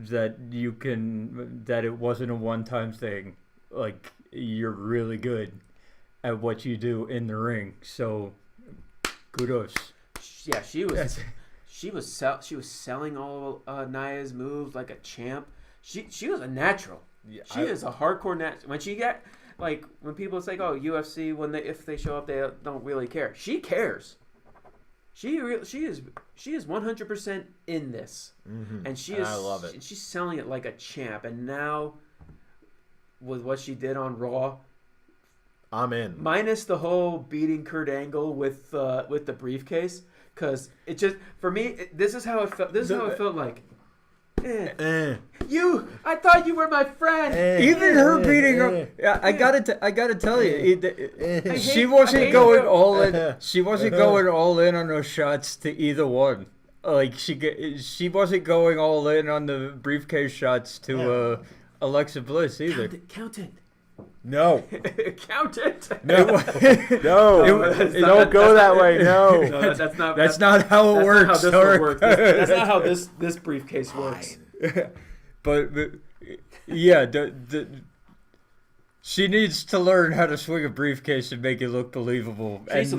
that it wasn't a one-time thing. Like, you're really good at what you do in the ring. So kudos. Yeah, she was selling all Nia's moves like a champ. She was a natural. Yeah, she is a hardcore natural. When she get when people say, "Oh, UFC," if they show up, they don't really care. She cares. She is 100% in this, and I love it. She's selling it like a champ. And now, with what she did on Raw, I'm in. Minus the whole beating Kurt Angle with the briefcase, because it just for me this is how it felt. This is how it felt like. I thought you were my friend. Even her beating her, I gotta tell you, she wasn't going all in. She wasn't going all in on those shots to either one. Like she wasn't going all in on the briefcase shots to Alexa Bliss either. Count it. No. Count it. No. Don't go that way. No. That's not how it works. That's not how this briefcase works. But yeah, she needs to learn how to swing a briefcase and make it look believable, and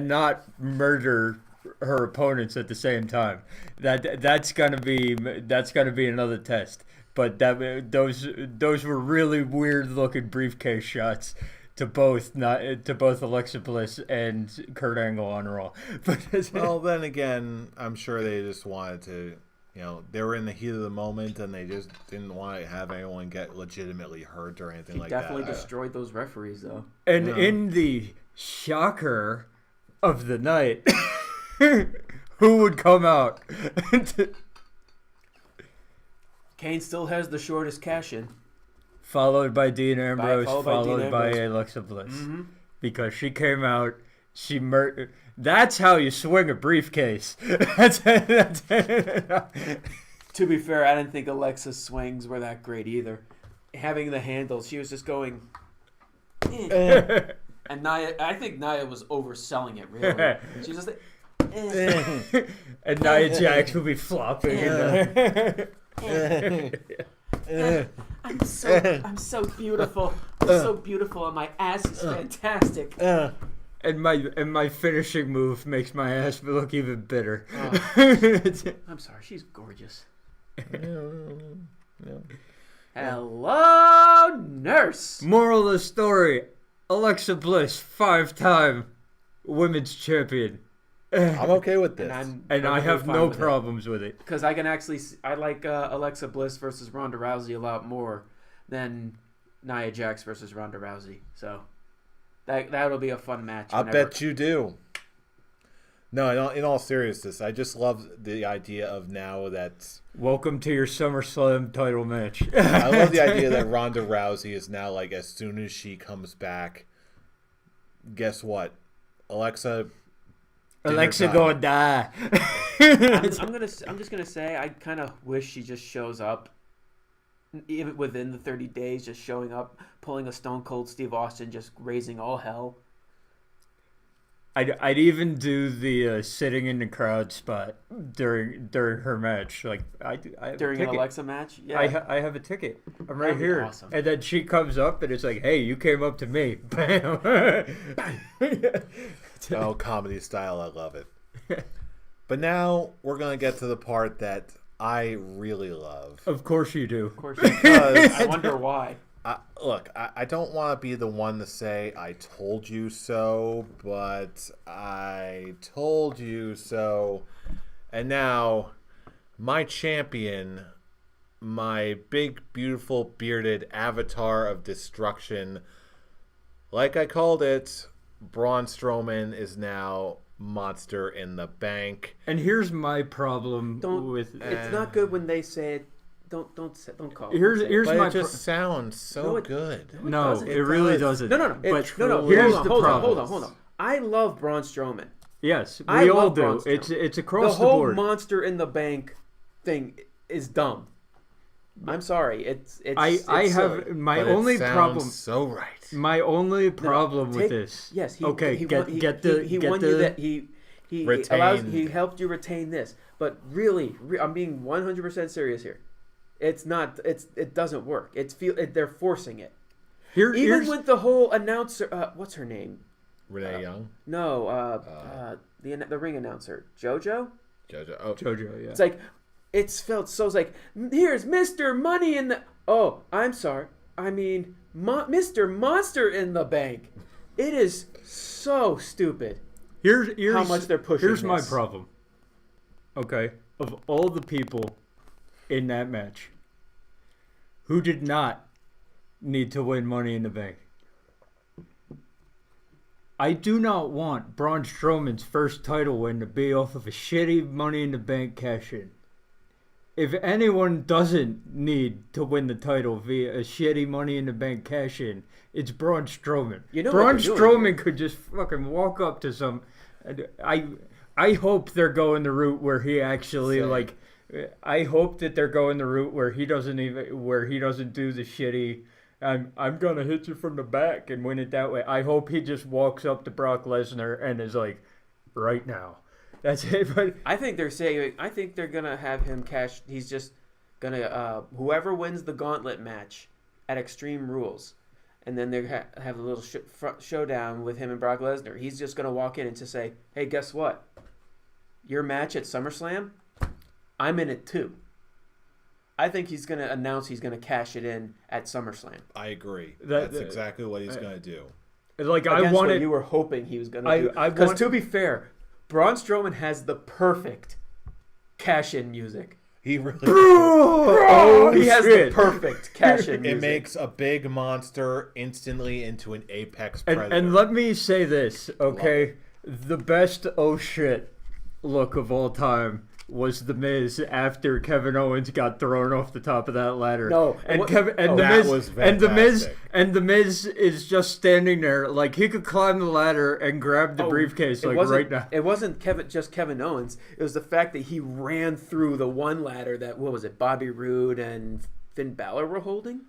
not murder her opponents at the same time. That's gonna be another test. But those were really weird looking briefcase shots to both Alexa Bliss and Kurt Angle on Raw. But well, then again, I'm sure they just wanted to, they were in the heat of the moment and they just didn't want to have anyone get legitimately hurt or anything like that. Definitely destroyed those referees though. And in the shocker of the night, who would come out? Kane still has the shortest cash-in. Followed by Dean Ambrose, followed by Alexa Bliss. Mm-hmm. Because she came out, she murdered. That's how you swing a briefcase. To be fair, I didn't think Alexa's swings were that great either. Having the handles, she was just going... And Nia, I think Nia was overselling it, really. She was just like... And Nia Jax would be flopping. I'm so beautiful. I'm so beautiful, and my ass is fantastic. And my finishing move makes my ass look even better. I'm sorry, she's gorgeous. Hello, nurse. Moral of the story: Alexa Bliss, 5-time women's champion. I'm okay with this. And I have no problems with it. Because I can actually, I like Alexa Bliss versus Ronda Rousey a lot more than Nia Jax versus Ronda Rousey. So that'll be a fun match. I bet you do. No, in all seriousness, I just love the idea of now that... Welcome to your SummerSlam title match. I love the idea that Ronda Rousey is now like, as soon as she comes back, guess what? Alexa gonna die. I'm just gonna say I kind of wish she just shows up, even within the 30 days, just showing up, pulling a Stone Cold Steve Austin, just raising all hell. I'd even do the sitting in the crowd spot during her match. Like I have during an Alexa match. Yeah, I have a ticket. I'm right here. Awesome. And then she comes up and it's like, hey, you came up to me. Bam. Oh, comedy style, I love it. But now we're gonna get to the part that I really love. Of course you do. Of course you do. I wonder why. Look, I don't want to be the one to say I told you so, but I told you so. And now, my champion, my big, beautiful, bearded avatar of destruction, like I called it, Braun Strowman is now Monster in the Bank. And here's my problem It's not good when they say it. Don't call it. Here's but my it just sounds so good. No, it really doesn't. No. Here's the problem. Hold on. I love Braun Strowman. Yes, we all do. It's across the board. The whole Monster in the Bank thing is dumb. I'm sorry. It's I have silly. my But only it sounds problem. so right. My only problem with this. Yes. He won you that he helped you retain this. But really, I'm being 100% serious here. It doesn't work. They're forcing it. Even with the whole announcer, what's her name? Renee Young? No, the ring announcer, JoJo. JoJo, yeah. It's like it's felt so. It's like, here's Mr. Money in the. Oh, I'm sorry. I mean, Mr. Monster in the Bank. It is so stupid. Here's how much they're pushing. Here's my problem. Okay, of all the people in that match, who did not need to win Money in the Bank? I do not want Braun Strowman's first title win to be off of a shitty Money in the Bank cash-in. If anyone doesn't need to win the title via a shitty Money in the Bank cash-in, it's Braun Strowman. Braun Strowman could just fucking walk up to some... I hope they're going the route where he actually I hope that they're going the route where he doesn't do the shitty I'm gonna hit you from the back and win it that way. I hope he just walks up to Brock Lesnar and is like, right now. That's it. But I think they're gonna have him cash. He's just gonna whoever wins the gauntlet match at Extreme Rules, and then they have a little showdown with him and Brock Lesnar. He's just gonna walk in and just say, "Hey, guess what? Your match at SummerSlam, I'm in it too." I think he's going to announce he's going to cash it in at SummerSlam. I agree. That's exactly what he's going to do. Like what you were hoping he was going to do. Because to be fair, Braun Strowman has the perfect cash-in music. He really he has the perfect cash-in music. It makes a big monster instantly into an apex predator. And let me say this, okay? The best oh shit look of all time was The Miz after Kevin Owens got thrown off the top of that ladder. The Miz is just standing there like he could climb the ladder and grab the briefcase right now. It wasn't Kevin Owens. It was the fact that he ran through the one ladder that Bobby Roode and Finn Balor were holding.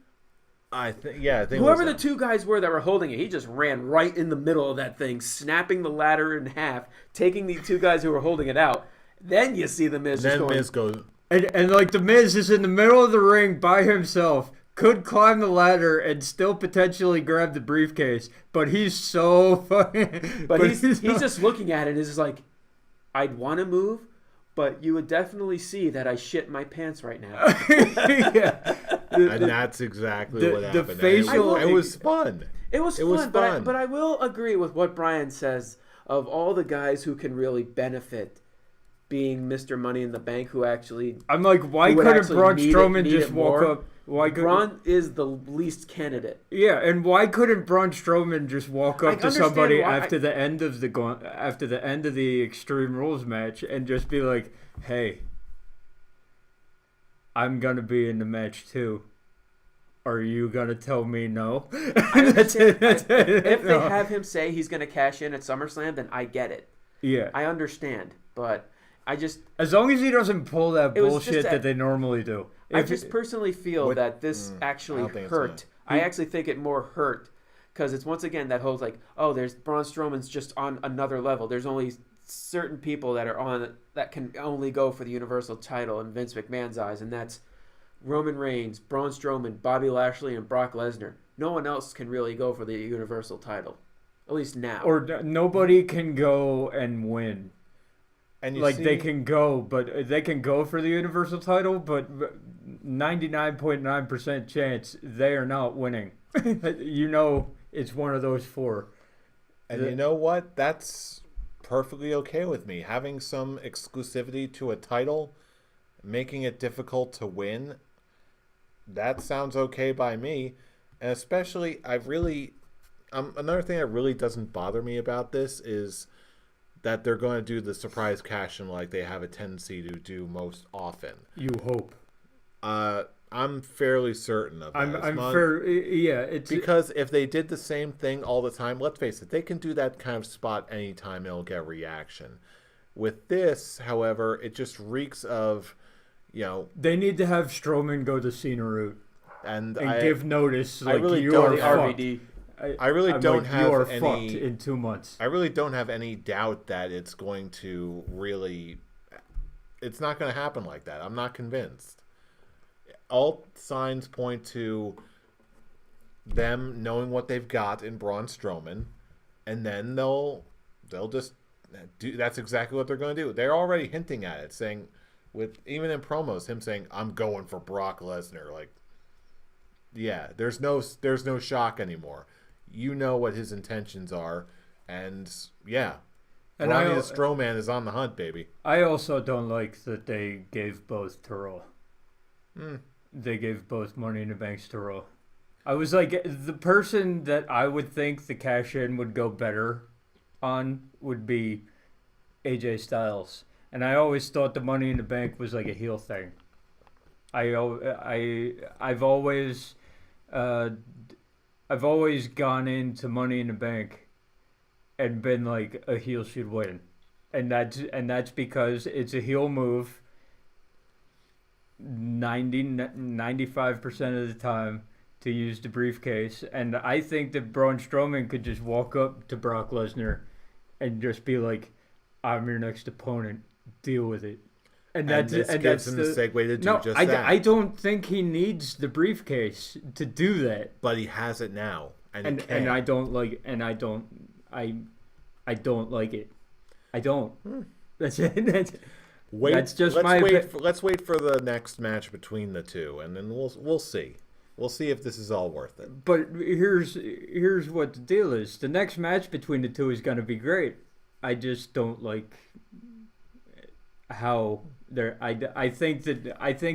I think whoever the two guys were that were holding it, he just ran right in the middle of that thing, snapping the ladder in half, taking the two guys who were holding it out. Then you see the Miz. Then Miz goes, and like the Miz is in the middle of the ring by himself, could climb the ladder and still potentially grab the briefcase, but he's so fucking. But he's just looking at it and is like, I'd want to move, but you would definitely see that I shit my pants right now. Yeah. And that's exactly what happened. The facial... It was fun. It was fun. But I will agree with what Bryan says of all the guys who can really benefit being Mr. Money in the Bank who actually... I'm like, why couldn't Braun Strowman just walk up? Why Braun is the least candidate. Yeah, and why couldn't Braun Strowman just walk up to somebody after the end of the Extreme Rules match and just be like, "Hey, I'm gonna be in the match too. Are you gonna tell me no?" That's it. If they have him say he's gonna cash in at SummerSlam, then I get it. Yeah, I understand, but I just as long as he doesn't pull that bullshit that they normally do. I just personally feel that this actually hurt. I actually think it more hurt because it's once again that whole like, oh, there's Braun Strowman's just on another level. There's only certain people that can only go for the Universal title in Vince McMahon's eyes, and that's Roman Reigns, Braun Strowman, Bobby Lashley, and Brock Lesnar. No one else can really go for the Universal title, at least now. Or nobody can go and win. And they can go, but they can go for the Universal title, but 99.9% chance they are not winning. It's one of those four. And you know what? That's perfectly okay with me. Having some exclusivity to a title, making it difficult to win, that sounds okay by me. And especially, another thing that really doesn't bother me about this is that they're going to do the surprise cash-in like they have a tendency to do most often. You hope. I'm fairly certain of that. It's because if they did the same thing all the time, let's face it, they can do that kind of spot anytime and it'll get reaction. With this, however, it just reeks of, they need to have Strowman go the Cena route and give notice. Like, I really you don't are RVD. I really don't have you are any. Fucked in 2 months. I really don't have any doubt that it's going to really. It's not going to happen like that. I'm not convinced. All signs point to them knowing what they've got in Braun Strowman, and then they'll just do. That's exactly what they're going to do. They're already hinting at it, saying, even in promos, him saying, "I'm going for Brock Lesnar." Like, yeah, there's no shock anymore. You know what his intentions are, and yeah, and Strowman is on the hunt, baby. I also don't like that they gave both to Raw. They gave both Money in the Banks to Raw. I was like, the person that I would think the cash-in would go better on would be AJ Styles, and I always thought the Money in the Bank was like a heel thing. I've always gone into Money in the Bank and been like, a heel should win, and that's because it's a heel move 95% of the time to use the briefcase, and I think that Braun Strowman could just walk up to Brock Lesnar and just be like, "I'm your next opponent, deal with it." And this gives him the segue to do just that. I don't think he needs the briefcase to do that. But he has it now, and I don't like I don't like it. I don't. That's it. That's just let's wait for the next match between the two, and then we'll see. We'll see if this is all worth it. But here's what the deal is. The next match between the two is going to be great. I just don't like how I think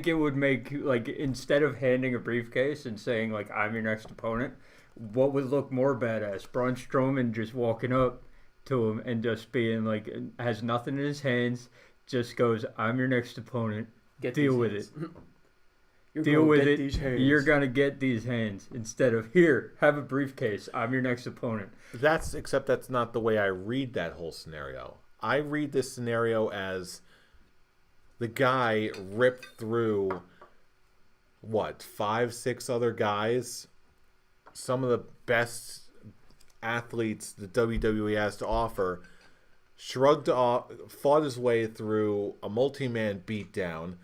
it would make, like, instead of handing a briefcase and saying like, "I'm your next opponent," what would look more badass? Braun Strowman just walking up to him and just being like, has nothing in his hands, just goes, "I'm your next opponent. Deal with it. Deal with it. You're gonna get these hands," instead of, "Here, have a briefcase. I'm your next opponent." Except that's not the way I read that whole scenario. I read this scenario as the guy ripped through 5, 6 other guys, some of the best athletes the WWE has to offer, shrugged off, fought his way through a multi-man beatdown,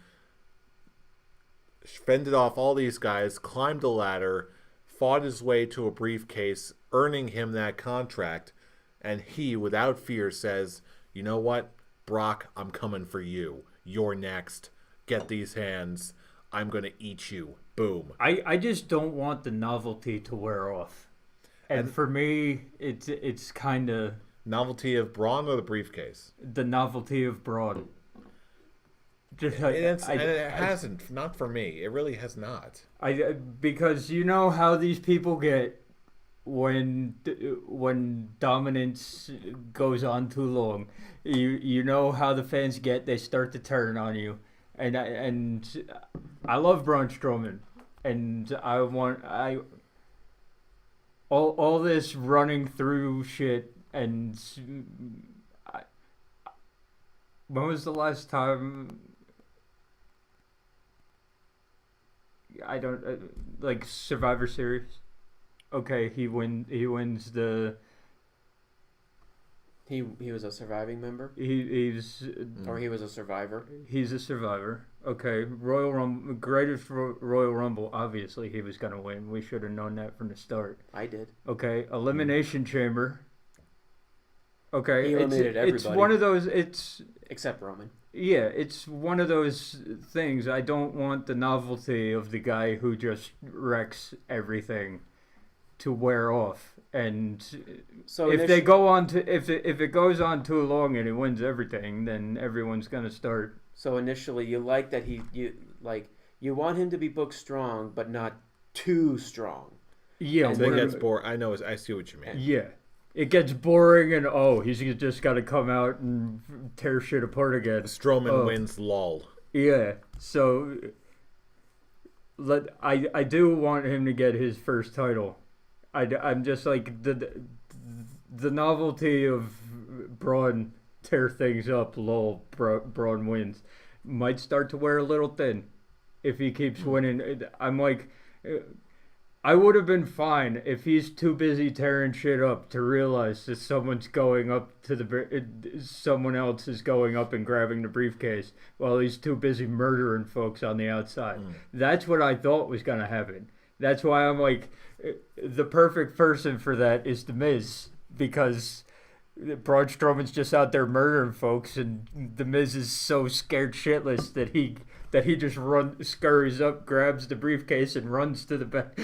fended off all these guys, climbed a ladder, fought his way to a briefcase, earning him that contract, and he, without fear, says, "You know what? Brock, I'm coming for you. You're next. Get these hands. I'm going to eat you. Boom. I just don't want the novelty to wear off. And for me, it's kind of... Novelty of Braun or the briefcase? The novelty of Braun. It hasn't. Not for me. It really has not. Because you know how these people get when dominance goes on too long. You know how the fans get. They start to turn on you. And I love Braun Strowman. And all this running through shit. And when was the last time? I don't like Survivor Series. Okay, he wins the. He was a surviving member. He was He's a survivor. Okay, Royal Rumble, greatest Royal Rumble. Obviously, he was gonna win. We should have known that from the start. I did. Okay, Elimination Chamber. Okay, he eliminated everybody. It's one of those. Except Roman. Yeah, it's one of those things. I don't want the novelty of the guy who just wrecks everything to wear off. And so if it goes on too long and he wins everything, then everyone's gonna start. So initially, you like that you want him to be booked strong, but not too strong. Yeah, that gets boring. I see what you mean. Yeah. It gets boring, and he's just got to come out and tear shit apart again. Strowman wins, lol. Yeah, so I do want him to get his first title. I'm just like the novelty of Braun tear things up, lol. Braun wins. Might start to wear a little thin if he keeps winning. I'm like. I would have been fine if he's too busy tearing shit up to realize that someone else is going up and grabbing the briefcase while he's too busy murdering folks on the outside. That's what I thought was going to happen. That's why I'm like, the perfect person for that is The Miz, because Braun Strowman's just out there murdering folks, and The Miz is so scared shitless that he just scurries up, grabs the briefcase, and runs to the back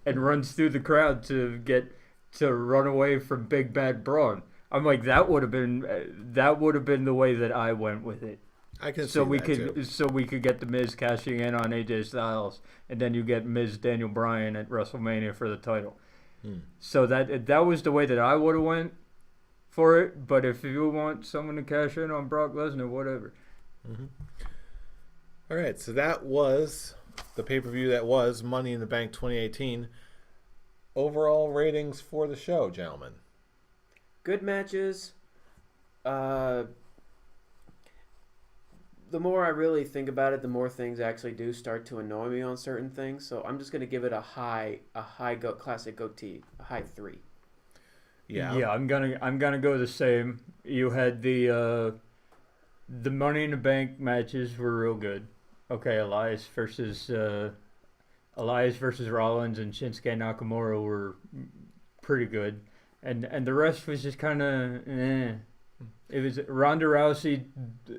and runs through the crowd to run away from Big Bad Braun. I'm like, that would have been the way that I went with it. I can see that too. So we could get the Miz cashing in on AJ Styles, and then you get Miz Daniel Bryan at WrestleMania for the title. So that was the way that I would have went for it. But if you want someone to cash in on Brock Lesnar, whatever. Mm-hmm. All right, so that was the pay-per-view that was Money in the Bank 2018. Overall ratings for the show, gentlemen. Good matches. The more I really think about it, the more things actually do start to annoy me on certain things. So I'm just going to give it a high classic goatee, a high 3. Yeah, I'm gonna go the same. You had the Money in the Bank matches were real good. Okay, Elias versus Rollins and Shinsuke Nakamura were pretty good, and the rest was just kind of It was Ronda Rousey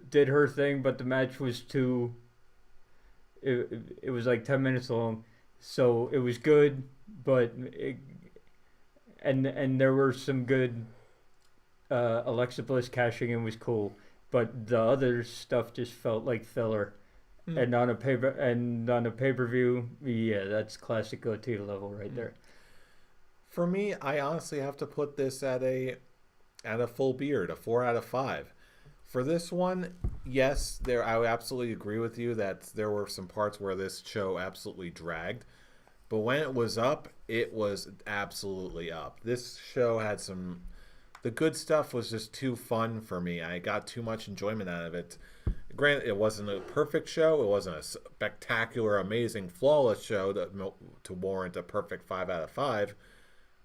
did her thing, but the match was too. It was like 10 minutes long, so it was good, but and there were some good. Alexa Bliss cashing in was cool, but the other stuff just felt like filler. And on a pay-per-view, yeah, that's classic goatee level right there. For me, I honestly have to put this at a full beard, a 4 out of 5. For this one, yes, I absolutely agree with you that there were some parts where this show absolutely dragged. But when it was up, it was absolutely up. This show had some... The good stuff was just too fun for me. I got too much enjoyment out of it. Granted, it wasn't a perfect show. It wasn't a spectacular, amazing, flawless show to warrant a perfect 5 out of 5.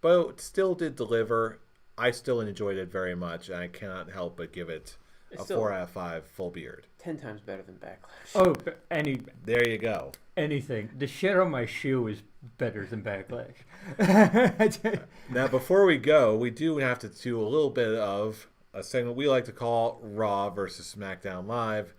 But it still did deliver. I still enjoyed it very much. And I cannot help but give it a 4 out of 5 full beard. 10 times better than Backlash. Oh, there you go. Anything. The shit on my shoe is better than Backlash. Now, before we go, we do have to do a little bit of a segment we like to call Raw versus SmackDown Live.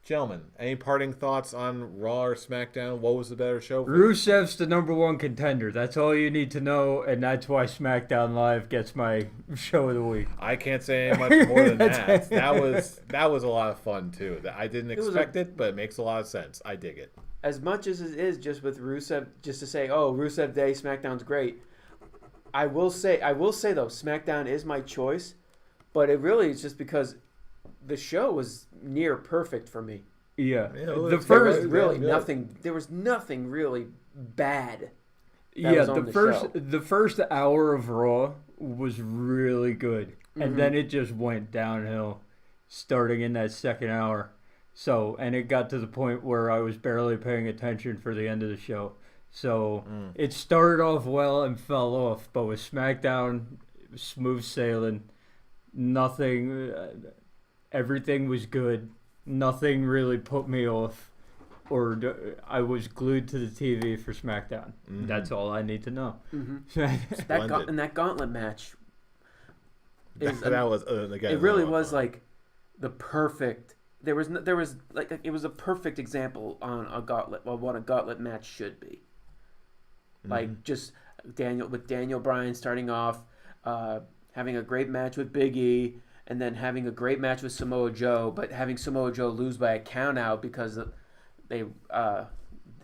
Gentlemen, any parting thoughts on Raw or SmackDown? What was the better show? Rusev's the number one contender. That's all you need to know, and that's why SmackDown Live gets my show of the week. I can't say any much more than that. That was a lot of fun too. I didn't expect it, but it makes a lot of sense. I dig it. As much as it is just with Rusev, just to say, oh, Rusev Day, SmackDown's great. I will say though, SmackDown is my choice, but it really is just because the show was near perfect for me. Yeah, the first really nothing. There was nothing really bad. The first hour of Raw was really good, and then it just went downhill, starting in that second hour. So, and it got to the point where I was barely paying attention for the end of the show. So it started off well and fell off, but with SmackDown, smooth sailing, nothing. Everything was good. Nothing really put me off, or I was glued to the TV for SmackDown. Mm-hmm. That's all I need to know. Mm-hmm. That gauntlet match. That was again. It really was like the perfect. There was like it was a perfect example on a gauntlet. Well, what a gauntlet match should be. Mm-hmm. Like just Daniel Bryan starting off, having a great match with Big E. And then having a great match with Samoa Joe, but having Samoa Joe lose by a count out because it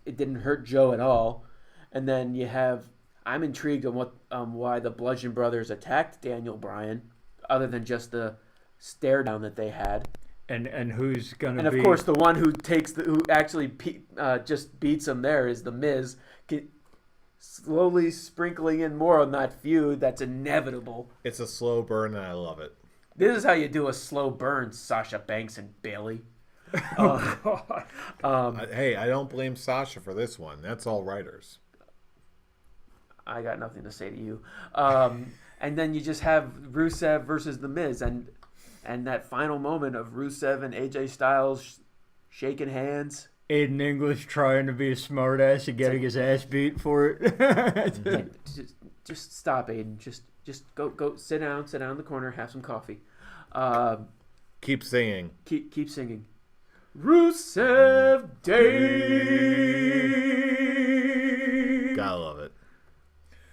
didn't hurt Joe at all. And then you have, I'm intrigued on why the Bludgeon Brothers attacked Daniel Bryan, other than just the stare down that they had. And who's gonna? And of course, the one who actually just beats him there is the Miz, slowly sprinkling in more on that feud. That's inevitable. It's a slow burn, and I love it. This is how you do a slow burn, Sasha Banks and Bayley. Hey, I don't blame Sasha for this one. That's all writers. I got nothing to say to you. And then you just have Rusev versus The Miz, and that final moment of Rusev and AJ Styles shaking hands. Aiden English trying to be a smartass and getting his ass beat for it. Just stop, Aiden. Just go sit down in the corner, have some coffee. Keep singing. Keep singing. Rusev Day. Gotta love it.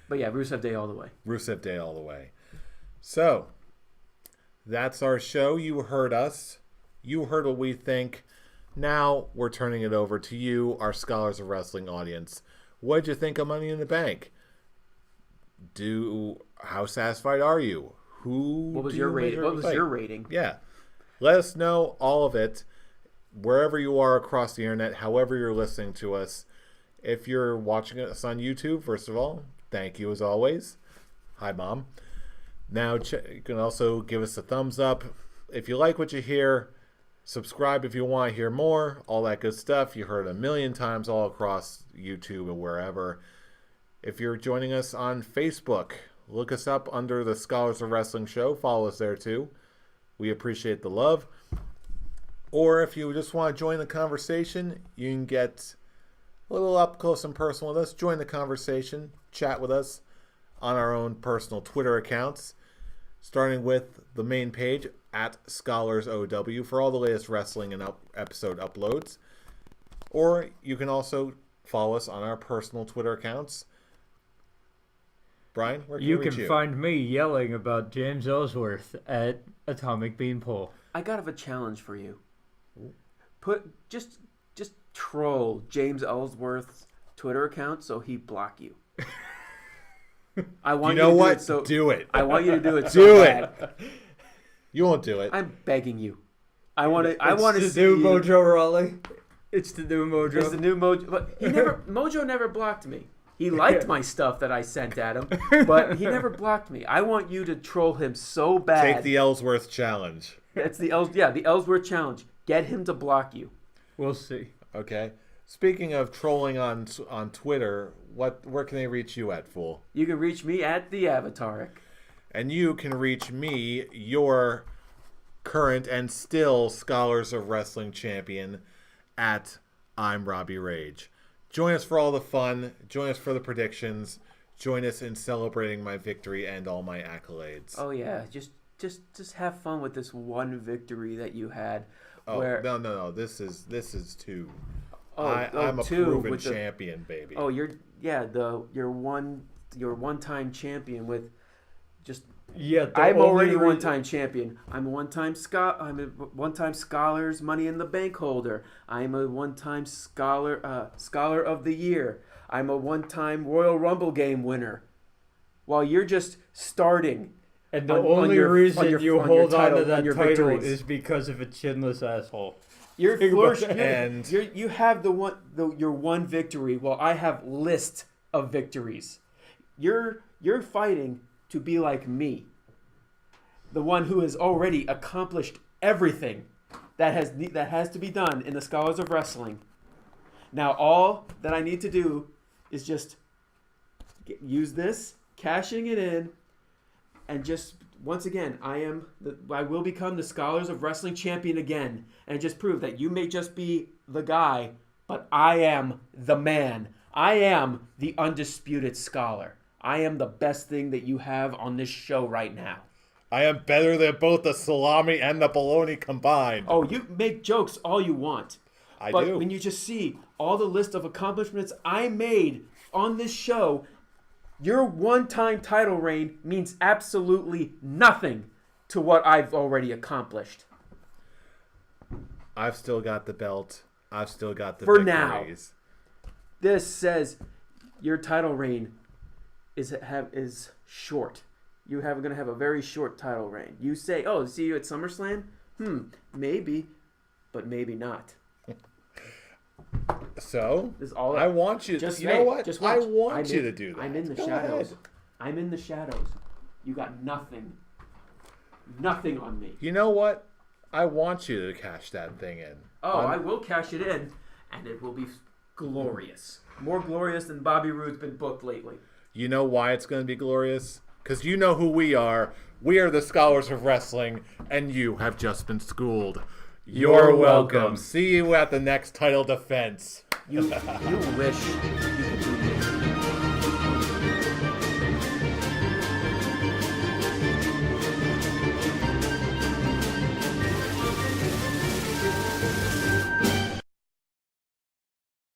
But yeah, Rusev Day all the way. Rusev Day all the way. So, that's our show. You heard us. You heard what we think. Now we're turning it over to you, our Scholars of Wrestling audience. What did you think of Money in the Bank? How satisfied are you? What was your rating? What was your rating? Yeah. Let us know all of it wherever you are across the internet, however you're listening to us. If you're watching us on YouTube, first of all, thank you as always. Hi, Mom. Now, you can also give us a thumbs up. If you like what you hear, subscribe if you want to hear more. All that good stuff. You heard a million times all across YouTube and wherever. If you're joining us on Facebook, look us up under the Scholars of Wrestling Show. Follow us there too. We appreciate the love. Or if you just want to join the conversation, you can get a little up close and personal with us. Join the conversation. Chat with us on our own personal Twitter accounts. Starting with the main page at ScholarsOW for all the latest wrestling and episode uploads. Or you can also follow us on our personal Twitter accounts. Brian, where can you we reach can find me yelling about James Ellsworth at Atomic Beanpole. I got a challenge for you. Just troll James Ellsworth's Twitter account so he block you. I want you know to what? Do it. So do it. I want you to do it. So bad. You won't do it. I'm begging you. I want to see the new Mojo Rawley. It's the new Mojo. It's the new Mojo. But Mojo never blocked me. He liked my stuff that I sent at him, but he never blocked me. I want you to troll him so bad. Take the Ellsworth challenge. It's the Ellsworth challenge. Get him to block you. We'll see. Okay. Speaking of trolling on Twitter, where can they reach you at, fool? You can reach me at the Avataric. And you can reach me, your current and still Scholars of Wrestling champion, at I'm Robbie Rage. Join us for all the fun. Join us for the predictions. Join us in celebrating my victory and all my accolades. Oh yeah, just have fun with this one victory that you had. Oh, where, no. This is 2. Oh, I'm a 2 proven with champion, baby. Oh, your one-time champion with just. Yeah, I'm already a one-time champion. I'm a one-time Scholars Money in the Bank holder. I'm a one-time Scholar of the Year. I'm a one-time Royal Rumble game winner. While you're just starting. And the only reason you hold on to that title victories. is because of a chinless asshole. You have your one victory, while I have list of victories. You're fighting to be like me, the one who has already accomplished everything that has to be done in the Scholars of Wrestling. Now all that I need to do is just use this, cashing it in, and just once again, I will become the Scholars of Wrestling champion again, and just prove that you may just be the guy, but I am the man. I am the undisputed scholar. I am the best thing that you have on this show right now. I am better than both the salami and the bologna combined. Oh, you make jokes all you want. I but do. When you just see all the list of accomplishments I made on this show, your one-time title reign means absolutely nothing to what I've already accomplished. I've still got the belt. I've still got the For victories. now, this says your title reign is short. You're going to have a very short title reign. You say, "Oh, see you at SummerSlam?" Maybe, but maybe not. So, this is all I want you. Just you know what? Just I want you to do that. I'm in the Go shadows. ahead. I'm in the shadows. You got nothing. Nothing on me. You know what? I want you to cash that thing in. Oh, I will cash it in, and it will be glorious. More glorious than Bobby Roode's been booked lately. You know why it's going to be glorious? Because you know who we are. We are the Scholars of Wrestling, and you have just been schooled. You're welcome. See you at the next title defense. You wish